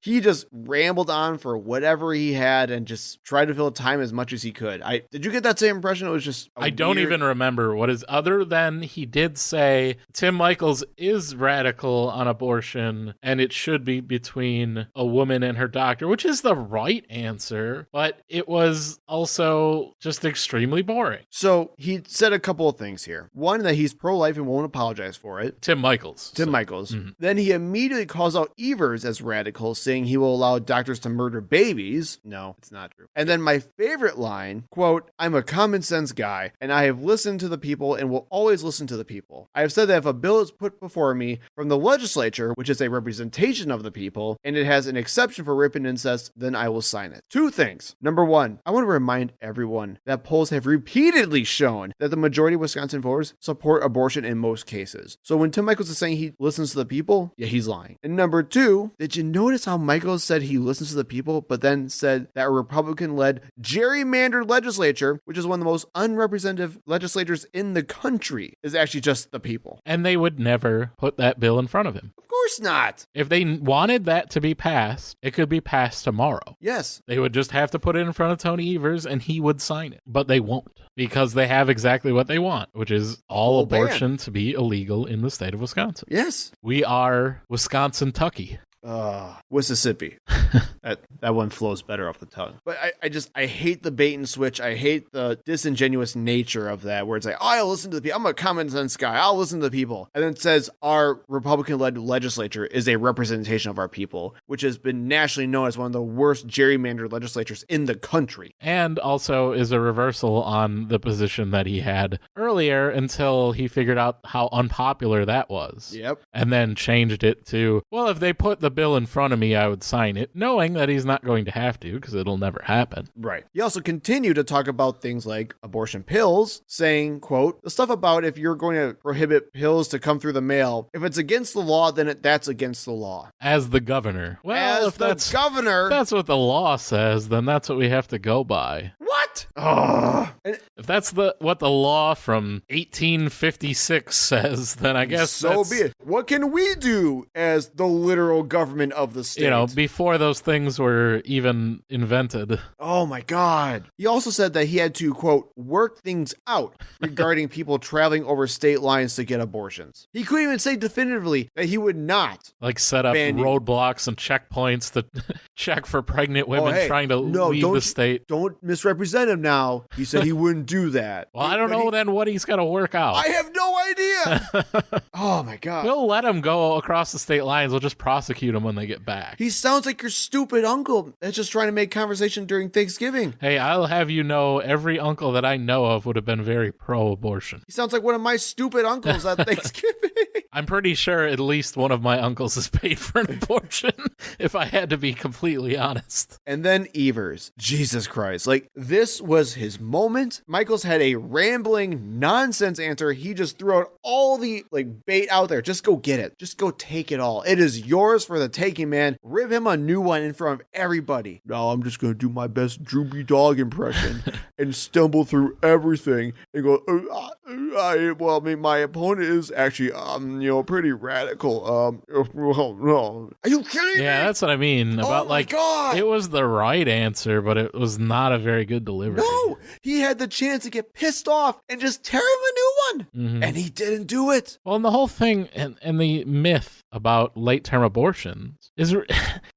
He just rambled on for whatever he had and just tried to fill time as much as he could. Did you get that same impression? It was just I don't even remember what is, other than he did say Tim Michels is radical on abortion and it should be between a woman and her doctor, which is the right answer, but it was also just extremely boring. So he said a couple of things here. One, that he's pro-life and won't apologize for it. Tim Michels. Mm-hmm. Then he immediately calls out Evers as radical, saying he will allow doctors to murder babies. No, it's not true. And then my favorite line, quote, I'm a common sense guy, and I have listened to the people and will always listen to the people. I have said that if a bill is put before me from the legislature, which is a representation of the people, and it has an exception for rape and incest, then I will sign it. Two things. Number one, I want to remind everyone that polls have repeatedly shown that the majority of Wisconsin voters support abortion in most cases. So when Tim Michels is saying he listens to the people, yeah, he's lying. And number two, did you notice how Michels said he listens to the people, but then said that a Republican-led gerrymandered legislature, which is one of the most unrepresentative legislatures in the country, is actually just the people? And they would never put that bill in front of him. Of course not. If they wanted that to be passed, it could be passed tomorrow. Yes. They would just have to put it in front of Tony Evers and he would sign it. But they won't, because they have exactly what they want, which is all abortion to be illegal in the state of Wisconsin. Yes. We are Wisconsin-tucky. Mississippi. That one flows better off the tongue. But I hate the bait and switch. I hate the disingenuous nature of that, where it's like, oh, I'll listen to the people. I'm a common sense guy. I'll listen to the people. And then it says our Republican-led legislature is a representation of our people, which has been nationally known as one of the worst gerrymandered legislatures in the country. And also is a reversal on the position that he had earlier until he figured out how unpopular that was. Yep. And then changed it to, well, if they put the bill in front of me, I would sign it, knowing that he's not going to have to because it'll never happen. Right. He also continued to talk about things like abortion pills, saying, quote, the stuff about if you're going to prohibit pills to come through the mail, if it's against the law, then that's against the law. As the governor. Well, if that's what the law says, then that's what we have to go by. What? If that's what the law from 1856 says, then I guess so be it. What can we do as the literal government of the state? You know, before those things were even invented. Oh my God. He also said that he had to, quote, work things out regarding people traveling over state lines to get abortions. He couldn't even say definitively that he would not. Like set up roadblocks and checkpoints to check for pregnant women trying to leave the state. Don't misrepresent him now. He said he wouldn't do that. Well, I don't know then what he's got to work out. I have no idea. Oh my God. We'll let him go across the state lines. We'll just prosecute him when they get back. He sounds like your stupid uncle that's just trying to make conversation during Thanksgiving. Hey, I'll have you know, every uncle that I know of would have been very pro-abortion. He sounds like one of my stupid uncles at Thanksgiving. I'm pretty sure at least one of my uncles is paid for an abortion, if I had to be completely honest. And then Evers. Jesus Christ. Like, this was his moment. Michels had a rambling nonsense answer. He just threw out all the bait out there. Just go get it. Just go take it all. It is yours for the taking, man. Rip him a new one in front of everybody. No, I'm just going to do my best Droopy Dog impression and stumble through everything and go, my opponent is actually, pretty radical. No. Are you kidding me? Yeah, that's what I mean. About God. It was the right answer, but it was not a very good delivery. No, he had the chance to get pissed off and just tear him a new one. Mm-hmm. And he didn't do it. Well, and the whole thing and the myth about late-term abortions is,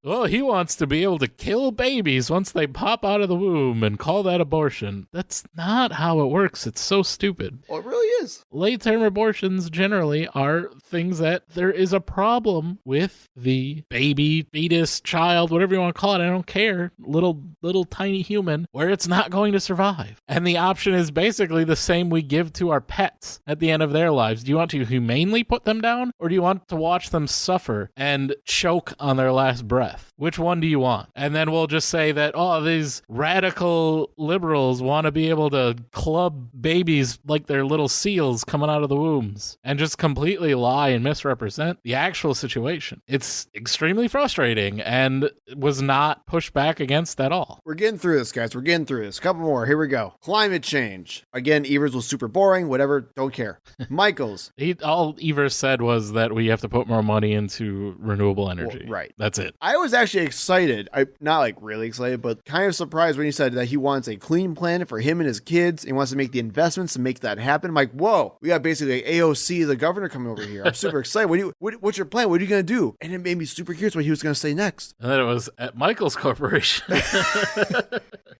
well, he wants to be able to kill babies once they pop out of the womb and call that abortion. That's not how it works. It's so stupid. Well, it really is. Late-term abortions generally are things that there is a problem with the baby, fetus, child, whatever you want to call it. I don't care. Little tiny human where it's not going to survive. And the option is basically the same we give to our pets at the end of their lives. Do you want to humanely put them down, or do you want to watch them suffer and choke on their last breath? Which one do you want? And then we'll just say that, oh, these radical liberals want to be able to club babies like they're little seals coming out of the wombs and just completely lie and misrepresent the actual situation. It's extremely frustrating and was not pushed back against at all. We're getting through this, guys. We're getting through this. A couple more. Here we go. Climate change. Again, Evers was super boring. Whatever. or don't care. Michels. All Evers said was that we have to put more money into renewable energy. Well, right. That's it. I was actually excited. Not like really excited, but kind of surprised when he said that he wants a clean planet for him and his kids. And he wants to make the investments to make that happen. I'm like, whoa, we got basically AOC, the governor, coming over here. I'm super excited. What's your plan? What are you going to do? And it made me super curious what he was going to say next. And then it was at Michels Corporation.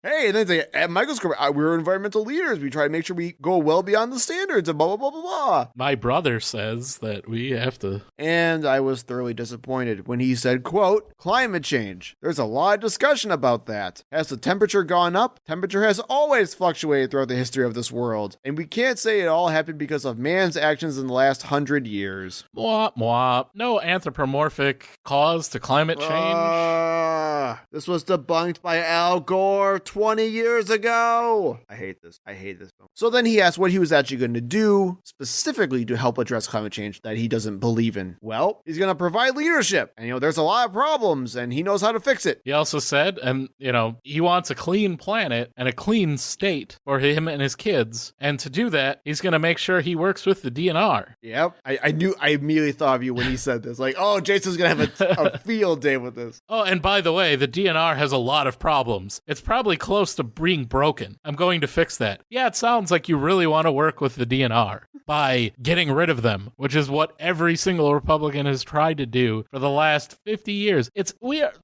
Hey, and then they at Michels Corporation, we're environmental leaders. We try to make sure we go well beyond the standards and blah, blah, blah, blah, blah. My brother says that we have to. And I was thoroughly disappointed when he said, quote, climate change. There's a lot of discussion about that. Has the temperature gone up? Temperature has always fluctuated throughout the history of this world. And we can't say it all happened because of man's actions in the last 100 years. Mwah, mwah. No anthropomorphic cause to climate change. This was debunked by Al Gore 20 years ago. I hate this. So then he asked what he was actually going to do specifically to help address climate change that he doesn't believe in. Well, he's going to provide leadership. And, there's a lot of problems and he knows how to fix it. He also said, and, he wants a clean planet and a clean state for him and his kids. And to do that, he's going to make sure he works with the DNR. Yep. I immediately thought of you when he said this. Like, oh, Jason's going to have a field day with this. Oh, and by the way, the DNR has a lot of problems. It's probably close to being broken. I'm going to fix that. Yeah, it sounds like you really want to work with the DNR by getting rid of them, which is what every single Republican has tried to do for the last 50 years.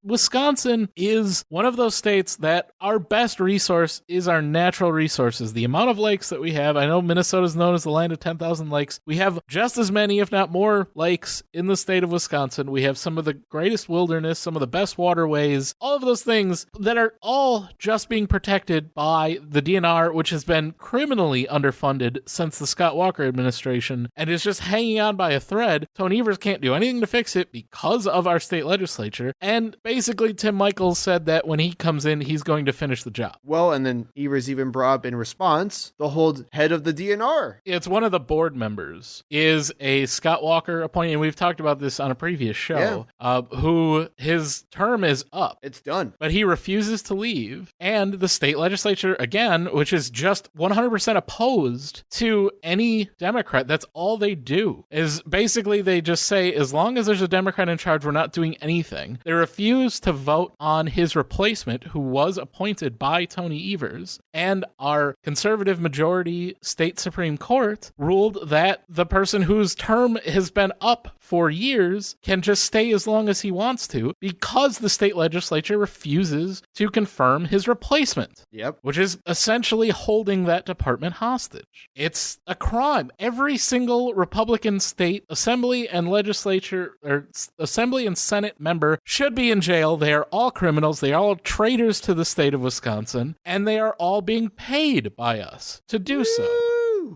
Wisconsin is one of those states that our best resource is our natural resources. The amount of lakes that we have, I know Minnesota is known as the land of 10,000 lakes. We have just as many, if not more, lakes in the state of Wisconsin. We have some of the greatest wilderness, some of the best waterways, all of those things that are all just being protected by the DNR, which has been criminally underfunded since the Scott Walker administration and is just hanging on by a thread. Tony Evers can't do anything to fix it because of our state legislature. And basically, Tim Michels said that when he comes in, he's going to finish the job. Well, and then Evers even brought up in response, the whole head of the DNR. It's one of the board members is a Scott Walker appointee, and we've talked about this on a previous show, who his term is up. It's done. But he refuses to leave. And the state legislature, again, which is just 100% opposed to any Democrat, that's all they do, is basically they just say, as long as there's a Democrat in charge, we're not doing anything. They refuse to vote on his replacement, who was appointed by Tony Evers. And our conservative majority state Supreme Court ruled that the person whose term has been up for years can just stay as long as he wants to because the state legislature refuses to confirm his replacement. Yep. Which is essentially holding that department hostage. It's a crime. Every single Republican state assembly and legislature, or assembly and Senate member should be in jail. They are all criminals. They are all traitors to the state of Wisconsin, and they are all being paid by us to do so.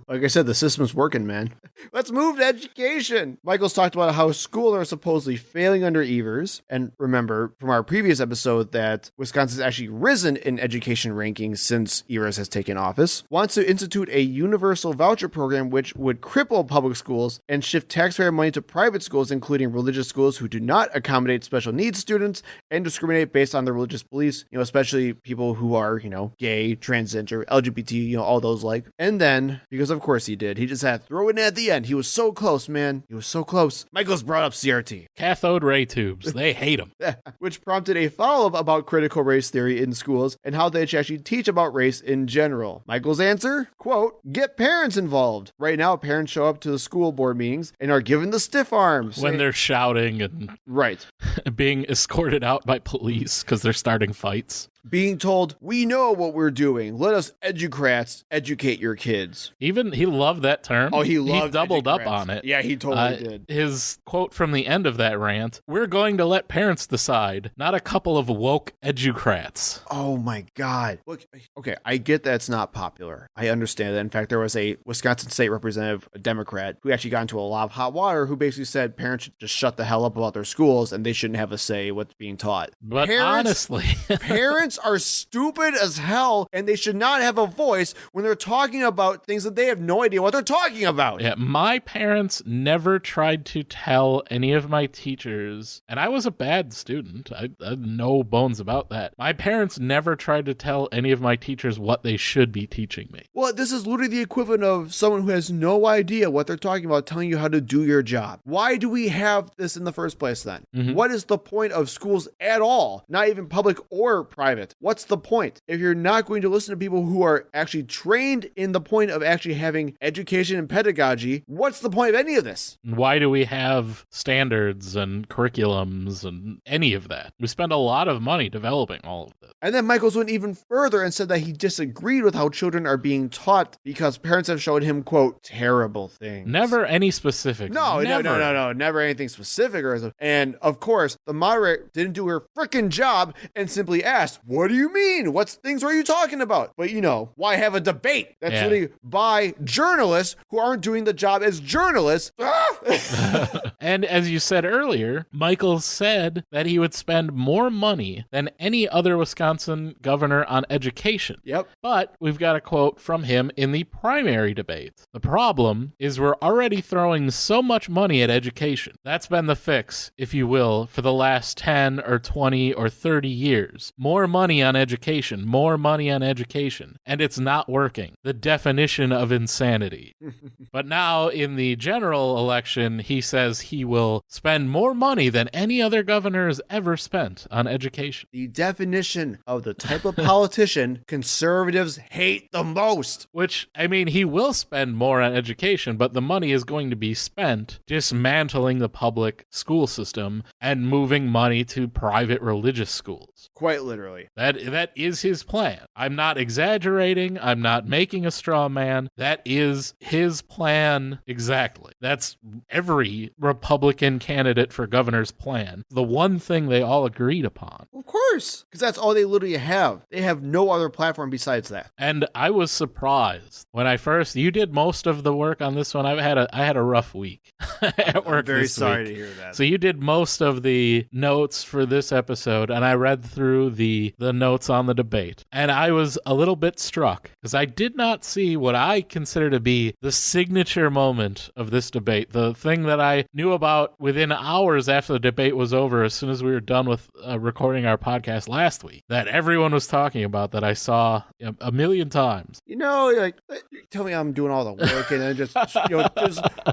Like I said, the system's working, man. Let's move to education. Michels talked about how schools are supposedly failing under Evers. And remember from our previous episode that Wisconsin's actually risen in education rankings since Evers has taken office. Wants to institute a universal voucher program which would cripple public schools and shift taxpayer money to private schools, including religious schools who do not accommodate special needs students and discriminate based on their religious beliefs, especially people who are, gay, transgender, LGBT, all those like. And then, because of course he did, he just had to throw it in at the end. He was so close, man. He was so close. Michels brought up CRT. Cathode ray tubes. They hate them. Which prompted a follow-up about critical race theory in schools and how they should actually teach about race in general. Michels' answer, quote, get parents involved. Right now, parents show up to the school board meetings and are given the stiff arms. When they're shouting and right, being escorted out by police because they're starting fights. Being told, we know what we're doing. Let us educrats educate your kids. He loved that term. Oh, he doubled educrats. up on it. Yeah, he totally did. His quote from the end of that rant, we're going to let parents decide, not a couple of woke educrats. Oh my God. Look, okay, I get that it's not popular. I understand that. In fact, there was a Wisconsin state representative, a Democrat, who actually got into a lot of hot water, who basically said parents should just shut the hell up about their schools and they shouldn't have a say what's being taught. But honestly, parents parents are stupid as hell, and they should not have a voice when they're talking about things that they have no idea what they're talking about. Yeah, my parents never tried to tell any of my teachers, and I was a bad student. I had no bones about that. My parents never tried to tell any of my teachers what they should be teaching me. Well, this is literally the equivalent of someone who has no idea what they're talking about telling you how to do your job. Why do we have this in the first place then? Mm-hmm. What is the point of schools at all? Not even public or private. What's the point? If you're not going to listen to people who are actually trained in the point of actually having education and pedagogy, what's the point of any of this? Why do we have standards and curriculums and any of that? We spend a lot of money developing all of this. And then Michels went even further and said that he disagreed with how children are being taught because parents have showed him, quote, terrible things. Never any specifics. No, never anything specific. And of course, the moderator didn't do her freaking job and simply asked, what do you mean? What things are you talking about? But why have a debate that's really by journalists who aren't doing the job as journalists? And as you said earlier, Michels said that he would spend more money than any other Wisconsin governor on education. Yep. But we've got a quote from him in the primary debate. The problem is we're already throwing so much money at education. That's been the fix, if you will, for the last 10 or 20 or 30 years. More money on education, more money on education. And it's not working. The definition of insanity. But now in the general election, he says he will spend more money than any other governor has ever spent on education. The definition of the type of politician conservatives hate the most. Which, I mean, he will spend more on education, but the money is going to be spent dismantling the public school system and moving money to private religious schools. Quite literally. That is his plan. I'm not exaggerating. I'm not making a straw man. That is his plan exactly. That's every Republican candidate for governor's plan. The one thing they all agreed upon. Of course, because that's all they literally have. They have no other platform besides that. And I was surprised when you did most of the work on this one. I had a rough week at work. I'm very sorry week. to hear that. So you did most of the notes for this episode, and I read through the notes on the debate. And I was a little bit struck because I did not see what I consider to be the signature moment of this debate. The thing that I knew about within hours after the debate was over, as soon as we were done with recording our podcast last week, that everyone was talking about, that I saw a million times. Tell me I'm doing all the work and then just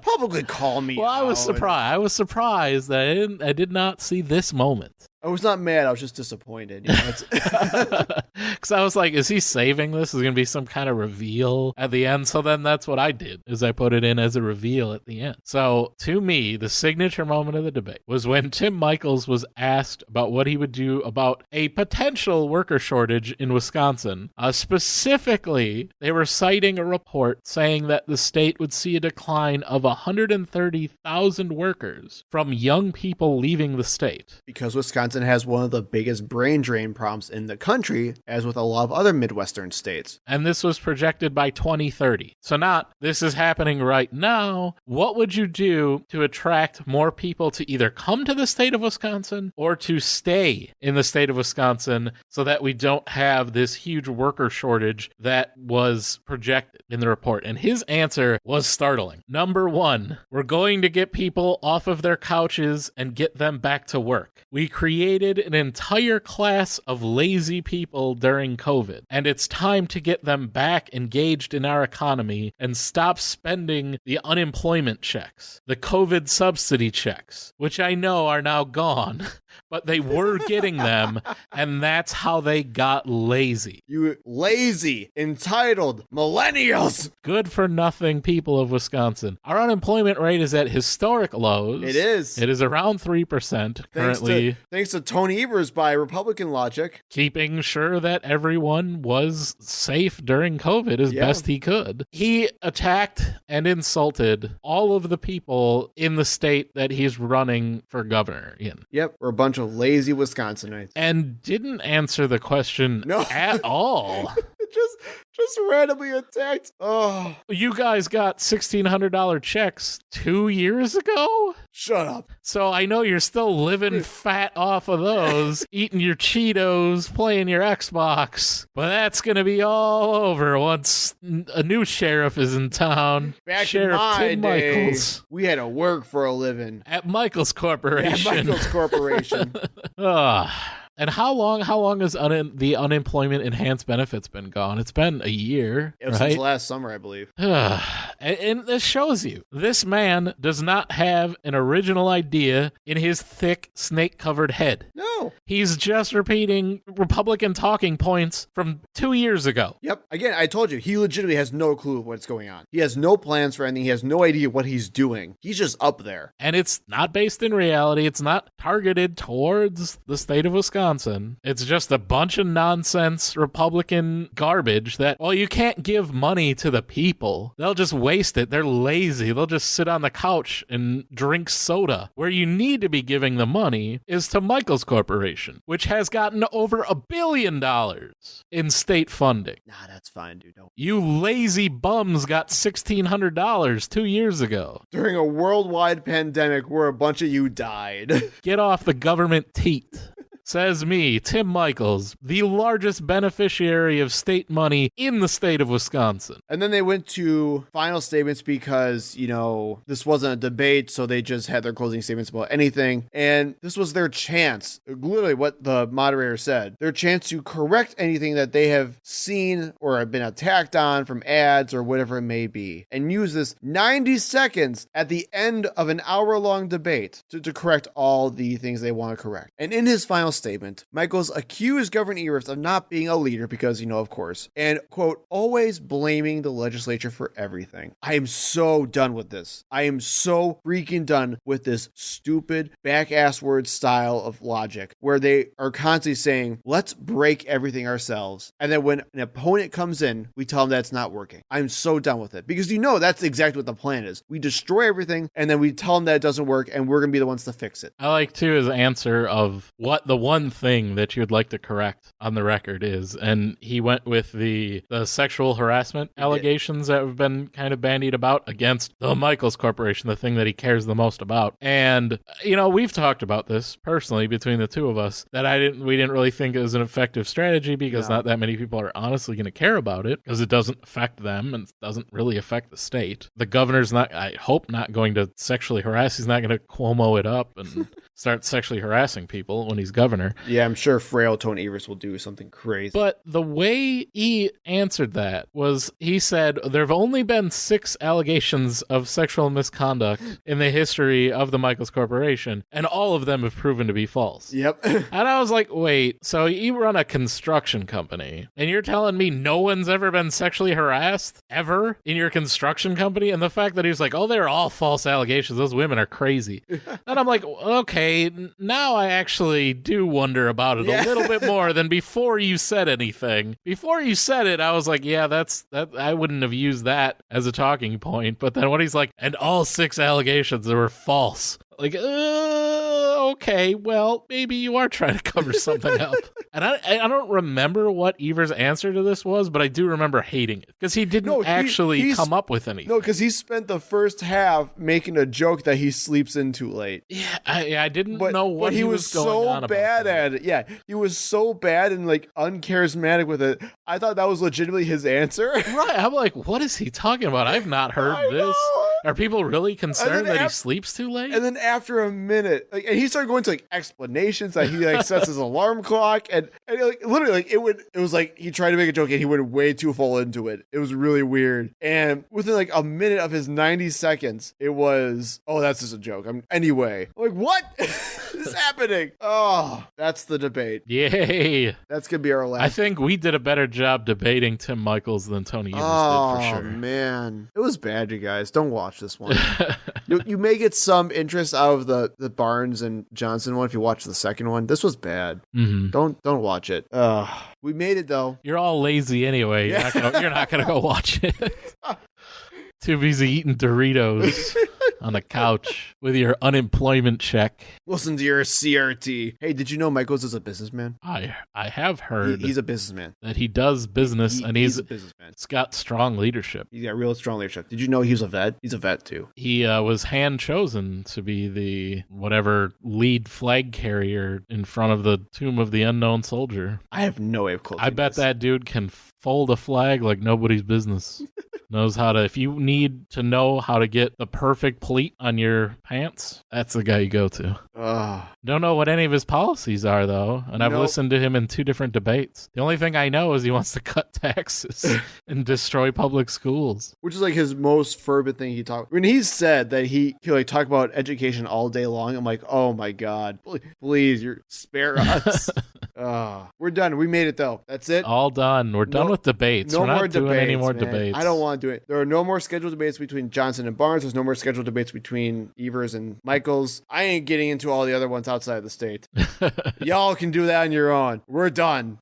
publicly call me. Well, I was surprised. I was surprised that I did not see this moment. I was not mad. I was just disappointed. Because I was like, is he saving this? Is it going to be some kind of reveal at the end? So then that's what I did, is I put it in as a reveal at the end. So to me, the signature moment of the debate was when Tim Michels was asked about what he would do about a potential worker shortage in Wisconsin. Specifically, they were citing a report saying that the state would see a decline of 130,000 workers from young people leaving the state. Because Wisconsin has one of the biggest brain drain problems in the country, as with a lot of other Midwestern states. And this was projected by 2030. So not, this is happening right now. What would you do to attract more people to either come to the state of Wisconsin or to stay in the state of Wisconsin so that we don't have this huge worker shortage that was projected in the report? And his answer was startling. Number one, we're going to get people off of their couches and get them back to work. We created an entire class of lazy people during COVID, and it's time to get them back engaged in our economy and stop spending the unemployment checks, the COVID subsidy checks, which I know are now gone, but they were getting them, and that's how they got lazy. You lazy, entitled millennials. Good for nothing people of Wisconsin. Our unemployment rate is at historic lows. It is. It is around 3% currently. Thanks to Tony Evers by Republican logic. Keeping sure that everyone was safe during COVID as best he could. He attacked and insulted all of the people in the state that he's running for governor in. Yep, we're a bunch of lazy Wisconsinites. And didn't answer the question at all. just randomly attacked. Oh, you guys got $1,600 checks 2 years ago? Shut up. So I know you're still living fat off of those, eating your Cheetos, playing your Xbox, but that's going to be all over once a new sheriff is in town. Back Sheriff in my Tim day, Michels. we had to work for a living. At Michels Corporation. Yeah, Michels Corporation. And how long has the unemployment enhanced benefits been gone? It's been a year, right? Since last summer, I believe. And this shows you, this man does not have an original idea in his thick, snake-covered head. No. He's just repeating Republican talking points from 2 years ago. Yep. Again, I told you, he legitimately has no clue what's going on. He has no plans for anything. He has no idea what he's doing. He's just up there. And it's not based in reality. It's not targeted towards the state of Wisconsin. It's just a bunch of nonsense Republican garbage that, well, you can't give money to the people. They'll just waste it. They're lazy. They'll just sit on the couch and drink soda. Where you need to be giving the money is to Michels Corporation, which has gotten over $1 billion in state funding. Nah, that's fine, dude. Don't. You lazy bums got $1,600 2 years ago. During a worldwide pandemic where a bunch of you died. Get off the government teat. Says me, Tim Michels, the largest beneficiary of state money in the state of Wisconsin. And then they went to final statements because, this wasn't a debate, so they just had their closing statements about anything. And this was their chance, literally what the moderator said, their chance to correct anything that they have seen or have been attacked on from ads or whatever it may be. And use this 90 seconds at the end of an hour-long debate to correct all the things they want to correct. And in his final statement, Michels accused Governor Everts of not being a leader because, of course, and, quote, always blaming the legislature for everything. I am so done with this. I am so freaking done with this stupid back-ass word style of logic where they are constantly saying, let's break everything ourselves. And then when an opponent comes in, we tell them that's not working. I'm so done with it because that's exactly what the plan is. We destroy everything and then we tell them that it doesn't work and we're going to be the ones to fix it. I like, too, his answer of what the one thing that you would like to correct on the record is, and he went with the sexual harassment allegations that have been kind of bandied about against the Michels Corporation, the thing that he cares the most about. And, we've talked about this personally between the two of us, that we didn't really think it was an effective strategy because not that many people are honestly going to care about it because it doesn't affect them and doesn't really affect the state. The governor's I hope not going to sexually harass. He's not going to Cuomo it up and start sexually harassing people when he's governor. Yeah, I'm sure frail Tony Everts will do something crazy. But the way he answered that was he said there have only been 6 allegations of sexual misconduct in the history of the Michels Corporation, and all of them have proven to be false. Yep. And I was like, wait, so you run a construction company, and you're telling me no one's ever been sexually harassed ever in your construction company? And the fact that he was like, oh, they're all false allegations. Those women are crazy. And I'm like, okay, now I actually do wonder about it a little bit more than before you said anything. Before you said it, I was like, yeah, that I wouldn't have used that as a talking point. But then when he's like, and all 6 allegations were false. Like, okay, well, maybe you are trying to cover something up. And I don't remember what Evers' answer to this was, but I do remember hating it because he didn't actually come up with anything. No, because he spent the first half making a joke that he sleeps in too late. Yeah, I didn't know what but he was going on about. Bad at it. Yeah, he was so bad and uncharismatic with it. I thought that was legitimately his answer. Right. I'm like, what is he talking about? I've not heard this. Are people really concerned that he sleeps too late? And then after a minute, and he started going to explanations that he sets his alarm clock, and literally it was like he tried to make a joke and he went way too full into it. It was really weird. And within a minute of his 90 seconds, it was, oh, that's just a joke. Anyway, I'm like, what is happening? Oh, that's the debate. Yay! That's gonna be our last. I think we did a better job debating Tim Michels than Tony Evers did for sure. Oh man, it was bad, you guys. Don't watch this one. You may get some interest out of the Barnes and Johnson one if you watch the second one. This was bad. Mm-hmm. Don't watch it. We made it though. You're all lazy anyway. You're not gonna go watch it. Too busy eating Doritos on the couch with your unemployment check. Listen to your CRT. Hey, did you know Michels is a businessman? I have heard he's a businessman. that he does business, and he's a businessman. It's got strong leadership. He's got real strong leadership. Did you know he was a vet? He's a vet too. He was hand chosen to be the whatever lead flag carrier in front of the tomb of the unknown soldier. I have no way of closing I bet this. that dude can fold a flag like nobody's business. Knows how to, if you need to know how to get the perfect pleat on your pants, that's the guy you go to. Don't know what any of his policies are, though, and I've listened to him in 2 different debates. The only thing I know is he wants to cut taxes and destroy public schools. Which is like his most fervent thing he talked. When he said that he like talk about education all day long, I'm like, oh my God, please, spare us. We're done. We made it, though. That's it. All done. We're done with debates. We're not doing any more debates. I don't want to do it. There are no more scheduled debates between Johnson and Barnes. There's no more scheduled debates between Evers and Michels. I ain't getting into all the other ones outside of the state. Y'all can do that on your own. We're done.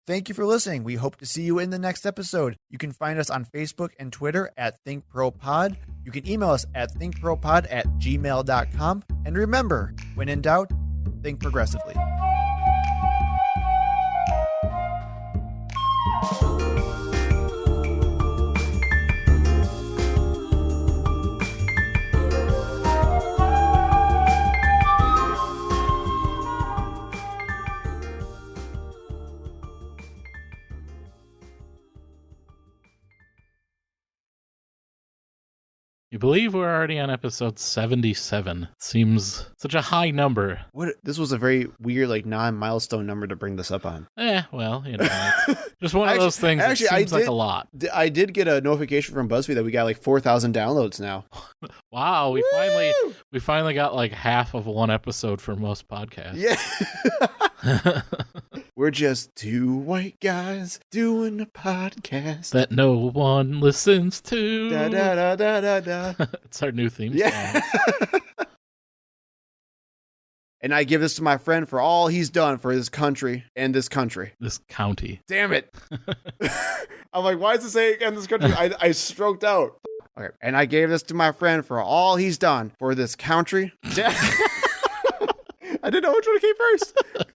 Thank you for listening. We hope to see you in the next episode. You can find us on Facebook and Twitter at ThinkProPod. You can email us at thinkpropod@gmail.com. And remember, when in doubt, think progressively. You believe we're already on episode 77. Seems such a high number. This was a very weird, like, non-milestone number to bring this up on. Well, you know, it's just one of those things that seems like a lot. I did get a notification from BuzzFeed that we got like 4,000 downloads now. Wow, we finally got like half of one episode for most podcasts. Yeah. We're just 2 white guys doing a podcast that no one listens to. Da da da da da da. It's our new theme song. And I give this to my friend for all he's done for his country and this country. This county. Damn it. I'm like, why does it say and this country? I stroked out. Okay. And I gave this to my friend for all he's done for this country. I didn't know which one came first.